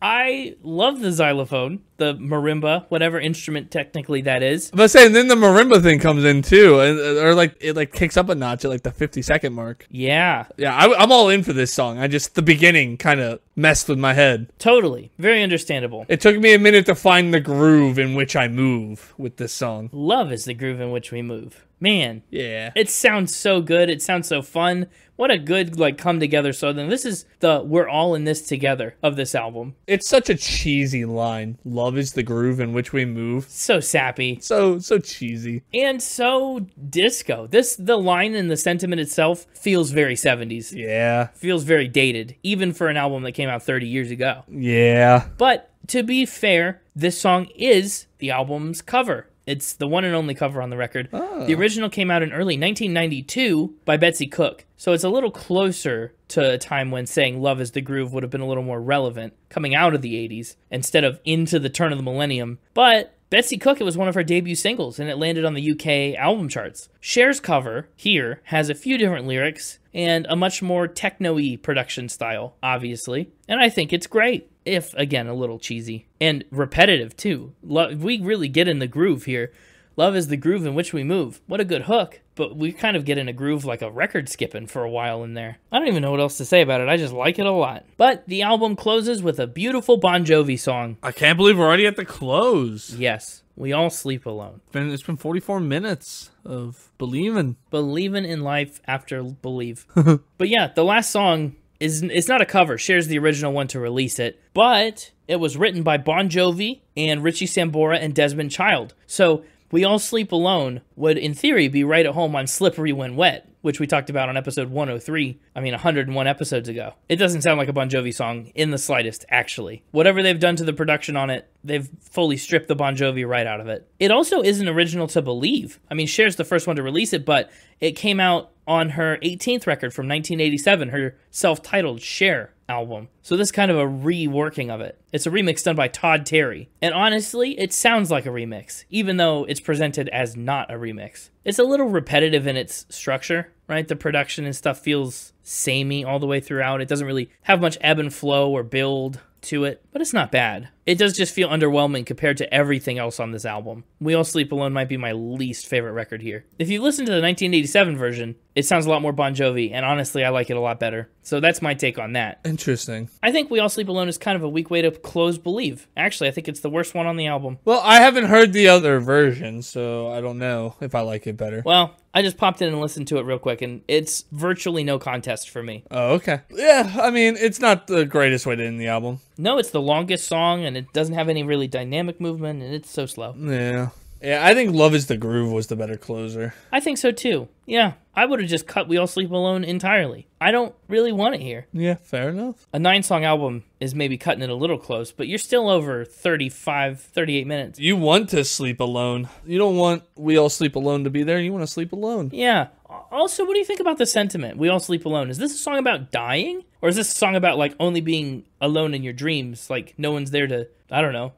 S1: I love the xylophone, the marimba, whatever instrument technically that is.
S3: But saying then the marimba thing comes in too, and or like it like kicks up a notch at like the 50-second mark.
S1: Yeah.
S3: Yeah, I'm all in for this song. The beginning kind of messed with my head.
S1: Totally. Very understandable.
S3: It took me a minute to find the groove in which I move with this song.
S1: Love is the groove in which we move. Man.
S3: Yeah.
S1: It sounds so good. It sounds so fun. What a good, like, come together. So then this is the we're all in this together of this album.
S3: It's such a cheesy line. Love is the groove in which we move.
S1: So sappy.
S3: So cheesy.
S1: And so disco. The line and the sentiment itself feels very 70s.
S3: Yeah.
S1: Feels very dated, even for an album that came out 30 years ago.
S3: Yeah.
S1: But to be fair, this song is the album's cover. It's the one and only cover on the record. Oh. The original came out in early 1992 by Betsy Cook. So it's a little closer to a time when saying Love is the Groove would have been a little more relevant coming out of the 80s instead of into the turn of the millennium. But Betsy Cook, it was one of her debut singles, and it landed on the UK album charts. Cher's cover here has a few different lyrics and a much more techno-y production style, obviously. And I think it's great. if, again, a little cheesy. And repetitive, too. We really get in the groove here. Love is the groove in which we move. What a good hook. But we kind of get in a groove like a record skipping for a while in there. I don't even know what else to say about it. I just like it a lot. But the album closes with a beautiful Bon Jovi song.
S3: I can't believe we're already at the close.
S1: Yes, We All Sleep Alone.
S3: It's been 44 minutes of believing.
S1: Believing in life after believe. But yeah, the last song it's not a cover. Cher's the original one to release it. But it was written by Bon Jovi and Richie Sambora and Desmond Child. So We All Sleep Alone would, in theory, be right at home on Slippery When Wet, which we talked about on episode 103, 101 episodes ago. It doesn't sound like a Bon Jovi song in the slightest, actually. Whatever they've done to the production on it, they've fully stripped the Bon Jovi right out of it. It also isn't original to Believe. Cher's the first one to release it, but it came out on her 18th record from 1987, her self-titled Cher album. So this is kind of a reworking of it. It's a remix done by Todd Terry. And honestly, it sounds like a remix, even though it's presented as not a remix. It's a little repetitive in its structure, right? The production and stuff feels samey all the way throughout. It doesn't really have much ebb and flow or build to it, but it's not bad. It does just feel underwhelming compared to everything else on this album. We All Sleep Alone might be my least favorite record here. If you listen to the 1987 version, it sounds a lot more Bon Jovi, and honestly, I like it a lot better. So that's my take on that.
S3: Interesting.
S1: I think We All Sleep Alone is kind of a weak way to close Believe. Actually, I think it's the worst one on the album.
S3: Well, I haven't heard the other version, so I don't know if I like it better.
S1: Well, I just popped in and listened to it real quick, and it's virtually no contest for me.
S3: Oh, okay. Yeah, it's not the greatest way to end the album.
S1: No, it's the longest song, and it doesn't have any really dynamic movement, and it's so slow.
S3: Yeah, I think Love is the Groove was the better closer.
S1: I think so, too. Yeah, I would have just cut We All Sleep Alone entirely. I don't really want it here.
S3: Yeah, fair enough.
S1: A 9-song album is maybe cutting it a little close, but you're still over 35, 38 minutes.
S3: You want to sleep alone. You don't want We All Sleep Alone to be there. You want to sleep alone.
S1: Yeah. Also, what do you think about the sentiment, We All Sleep Alone? Is this a song about dying? Or is this a song about, only being alone in your dreams? No one's there to,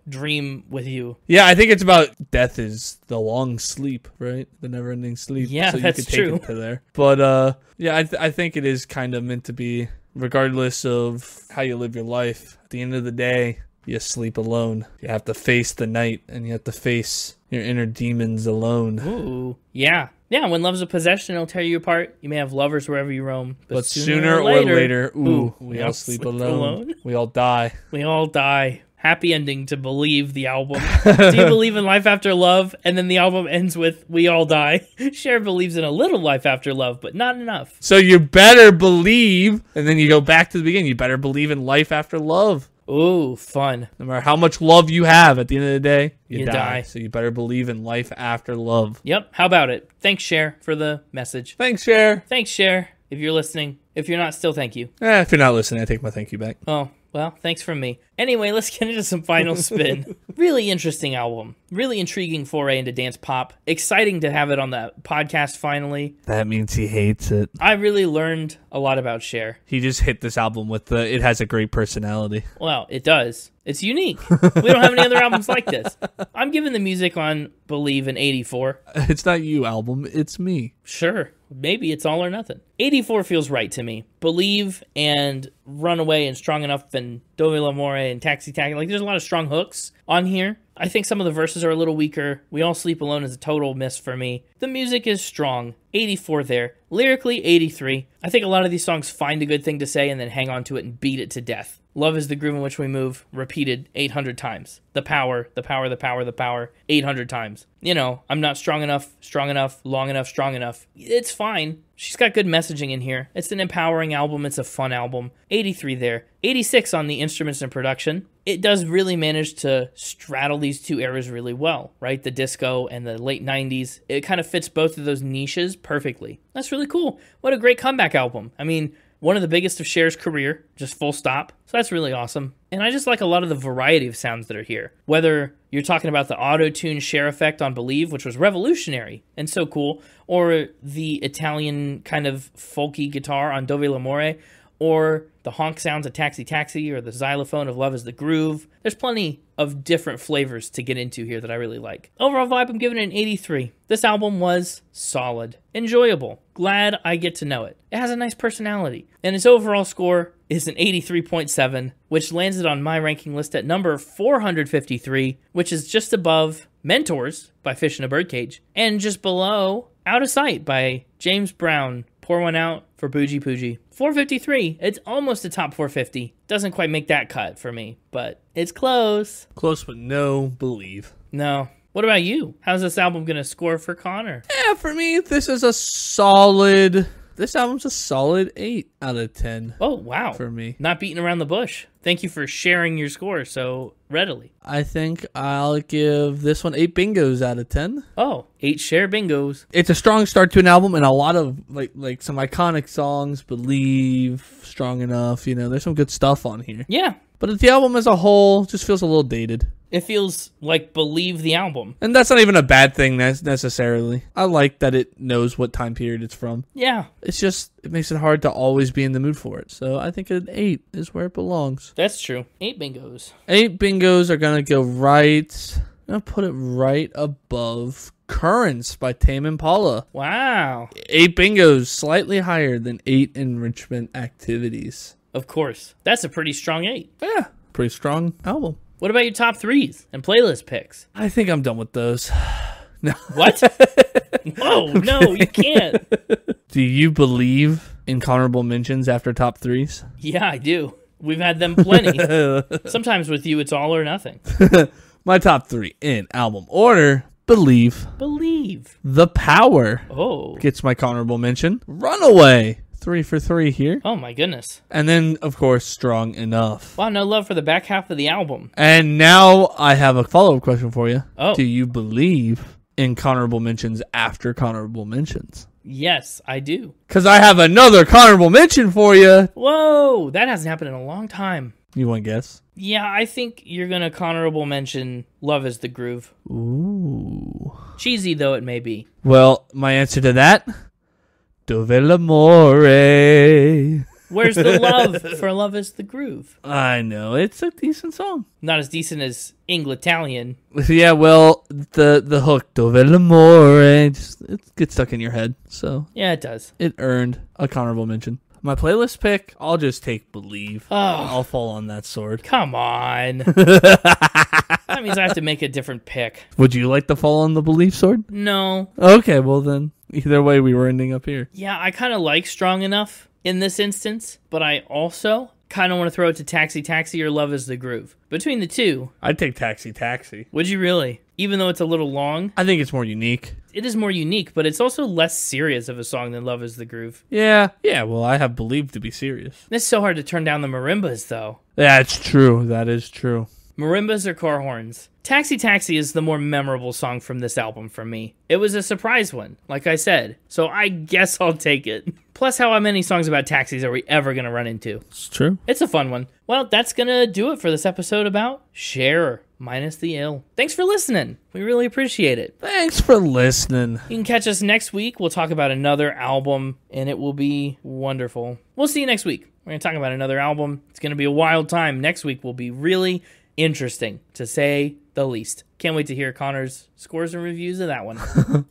S1: dream with you.
S3: Yeah, I think it's about death is the long sleep, right? The never-ending sleep.
S1: Yeah,
S3: so
S1: that's
S3: you could
S1: true.
S3: take it to there. But, I think it is kind of meant to be, regardless of how you live your life, at the end of the day, you sleep alone. You have to face the night, and you have to face your inner demons alone.
S1: Ooh, yeah. Yeah, when love's a possession, it'll tear you apart. You may have lovers wherever you roam.
S3: But sooner or later, we all sleep alone. We all die.
S1: We all die. Happy ending to Believe, the album. Do you believe in life after love? And then the album ends with We All Die. Cher believes in a little life after love, but not enough.
S3: So you better believe, and then you go back to the beginning, you better believe in life after love.
S1: Ooh, fun.
S3: No matter how much love you have, at the end of the day, you die.
S1: die.
S3: So you better believe in life after love.
S1: Yep, how about it? Thanks, Cher, for the message.
S3: Thanks, Cher.
S1: Thanks, Cher, if you're listening. If you're not, still thank you.
S3: If you're not listening, I take my thank you back.
S1: Oh, well, thanks from me. Anyway, let's get into some Final Spin. Really interesting album. Really intriguing foray into dance pop. Exciting to have it on the podcast finally.
S3: That means he hates it.
S1: I really learned a lot about Cher.
S3: He just hit this album with it has a great personality.
S1: Well, it does. It's unique. We don't have any other albums like this. I'm giving the music on Believe an 84.
S3: It's not you, album. It's me.
S1: Sure. Maybe it's all or nothing. 84 feels right to me. Believe and Runaway and Strong Enough and Dov'è l'amore and Taxi Takin. There's a lot of strong hooks on here. I think some of the verses are a little weaker. We All Sleep Alone is a total miss for me. The music is strong. 84 there. Lyrically, 83. I think a lot of these songs find a good thing to say and then hang on to it and beat it to death. Love is the groove in which we move, repeated 800 times. The power, the power, the power, the power, 800 times. I'm not strong enough, long enough, strong enough. It's fine. She's got good messaging in here. It's an empowering album. It's a fun album. 83 there. 86 on the instruments and production. It does really manage to straddle these two eras really well, right? The disco and the late 90s. It kind of fits both of those niches perfectly. That's really cool. What a great comeback album. One of the biggest of Cher's career, just full stop. So that's really awesome. And I just like a lot of the variety of sounds that are here. Whether you're talking about the auto-tune Cher effect on Believe, which was revolutionary and so cool, or the Italian kind of folky guitar on Dov'è l'amore, or the honk sounds of Taxi Taxi, or the xylophone of Love is the Groove. There's plenty of different flavors to get into here that I really like. Overall vibe, I'm giving it an 83. This album was solid, enjoyable, glad I get to know it. It has a nice personality, and its overall score is an 83.7, which lands it on my ranking list at number 453, which is just above Mentors by Fish in a Birdcage, and just below Out of Sight by James Brown. Pour one out for Bougie Poogie. 453. It's almost a top 450. Doesn't quite make that cut for me, but it's close.
S3: Close, but no Believe.
S1: No. What about you? How's this album going to score for Connor?
S3: Yeah, for me, this is a solid... This album's a solid 8 out of 10.
S1: Oh, wow.
S3: For me.
S1: Not beating around the bush. Thank you for sharing your score so readily.
S3: I think I'll give this one 8 bingos out of 10.
S1: Oh, 8 Cher Bingos.
S3: It's a strong start to an album and a lot of like some iconic songs, Believe, Strong Enough, you know, there's some good stuff on here.
S1: Yeah.
S3: But the album as a whole just feels a little dated.
S1: It feels like Believe the album.
S3: And that's not even a bad thing necessarily. I like that it knows what time period it's from.
S1: Yeah.
S3: It's just, it makes it hard to always be in the mood for it. So I think an 8 is where it belongs.
S1: That's true. 8 bingos.
S3: 8 bingos are going to go right, I'm going to put it right above Currents by Tame Impala.
S1: Wow.
S3: 8 bingos, slightly higher than 8 enrichment activities.
S1: Of course. That's a pretty strong 8.
S3: Yeah, pretty strong album.
S1: What about your top 3s and playlist picks?
S3: I think I'm done with those. No.
S1: What? Whoa, no, you can't.
S3: Do you believe in honorable mentions after top 3s?
S1: Yeah, I do. We've had them plenty. Sometimes with you, it's all or nothing.
S3: My top 3 in album order: Believe.
S1: Believe.
S3: The Power.
S1: Oh.
S3: Gets my honorable mention. Runaway. 3 for 3 here.
S1: Oh, my goodness.
S3: And then, of course, Strong Enough.
S1: Wow, no love for the back half of the album.
S3: And now I have a follow-up question for you.
S1: Oh.
S3: Do you believe in honorable mentions after honorable mentions?
S1: Yes, I do.
S3: Because I have another honorable mention for you.
S1: Whoa, that hasn't happened in a long time.
S3: You want to guess?
S1: Yeah, I think you're going to honorable mention Love is the Groove.
S3: Ooh.
S1: Cheesy though it may be.
S3: Well, my answer to that... Dov'è l'amore?
S1: Where's the love for Love is the Groove?
S3: I know, it's a decent song.
S1: Not as decent as Italian.
S3: Yeah, well, the hook, Dov'è l'amore, it gets stuck in your head. So
S1: Yeah, it does.
S3: it earned a honorable mention. My playlist pick, I'll just take Believe.
S1: Oh.
S3: I'll fall on that sword.
S1: Come on. That means I have to make a different pick.
S3: Would you like to fall on the Believe sword?
S1: No.
S3: Okay, well then, either way, we were ending up here.
S1: Yeah, I kind of like Strong Enough in this instance, but I also kind of want to throw it to Taxi Taxi or Love is the Groove. Between the two,
S3: I'd take Taxi Taxi.
S1: would you really? Even though it's a little long,
S3: I think it's more unique.
S1: it is more unique, but it's also less serious of a song than Love is the Groove.
S3: Yeah, well, I have Believe to be serious.
S1: It's so hard to turn down the marimbas, though.
S3: That's true. That is true.
S1: Marimbas or car horns? Taxi Taxi is the more memorable song from this album for me. It was a surprise one, like I said, so I guess I'll take it. Plus, how many songs about taxis are we ever going to run into?
S3: It's true.
S1: It's a fun one. Well, that's going to do it for this episode about Cher, minus the ill. Thanks for listening. We really appreciate it.
S3: Thanks for listening.
S1: You can catch us next week. We'll talk about another album, and it will be wonderful. We'll see you next week. We're going to talk about another album. It's going to be a wild time. Next week will be really interesting, to say the least. Can't wait to hear Connor's scores and reviews of that one.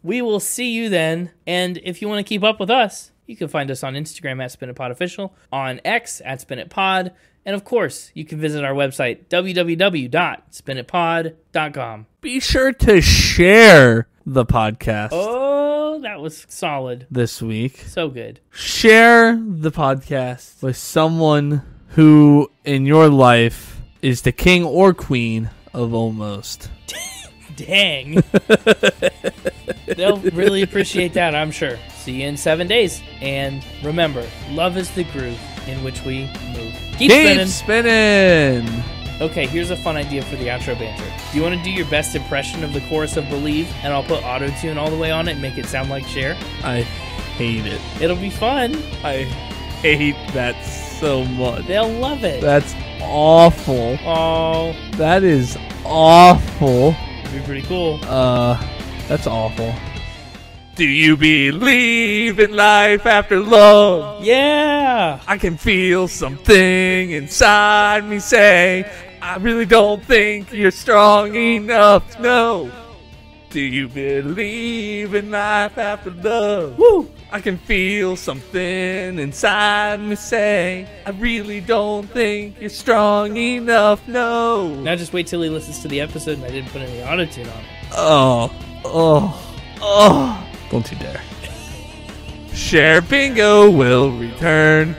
S1: We will see you then, and if you want to keep up with us, you can find us on Instagram at SpinItPodOfficial, on X at SpinItPod, and of course, you can visit our website, www.spinitpod.com.
S3: Be sure to share the podcast
S1: Oh, that was solid.
S3: this week.
S1: So good.
S3: Share the podcast with someone who, in your life, is the king or queen of almost.
S1: Dang. They'll really appreciate that, I'm sure. See you in 7 days. And remember, love is the groove in which we move. Keep spinning. Okay, here's a fun idea for the outro banter. Do you want to do your best impression of the chorus of Believe? And I'll put auto-tune all the way on it and make it sound like Cher?
S3: I hate it.
S1: It'll be fun.
S3: I hate that so much.
S1: They'll love it.
S3: That's awful.
S1: Oh,
S3: That is awful.
S1: it'd be pretty cool.
S3: That's awful. Do you believe in life after love?
S1: Yeah.
S3: I can feel something inside me say, I really don't think you're strong enough. No. Do you believe in life after love? Woo! I can feel something inside me say, I really don't think you're strong enough, no.
S1: Now just wait till he listens to the episode and I didn't put any auto-tune on it.
S3: Oh. Don't you dare. Cher Bingo will return.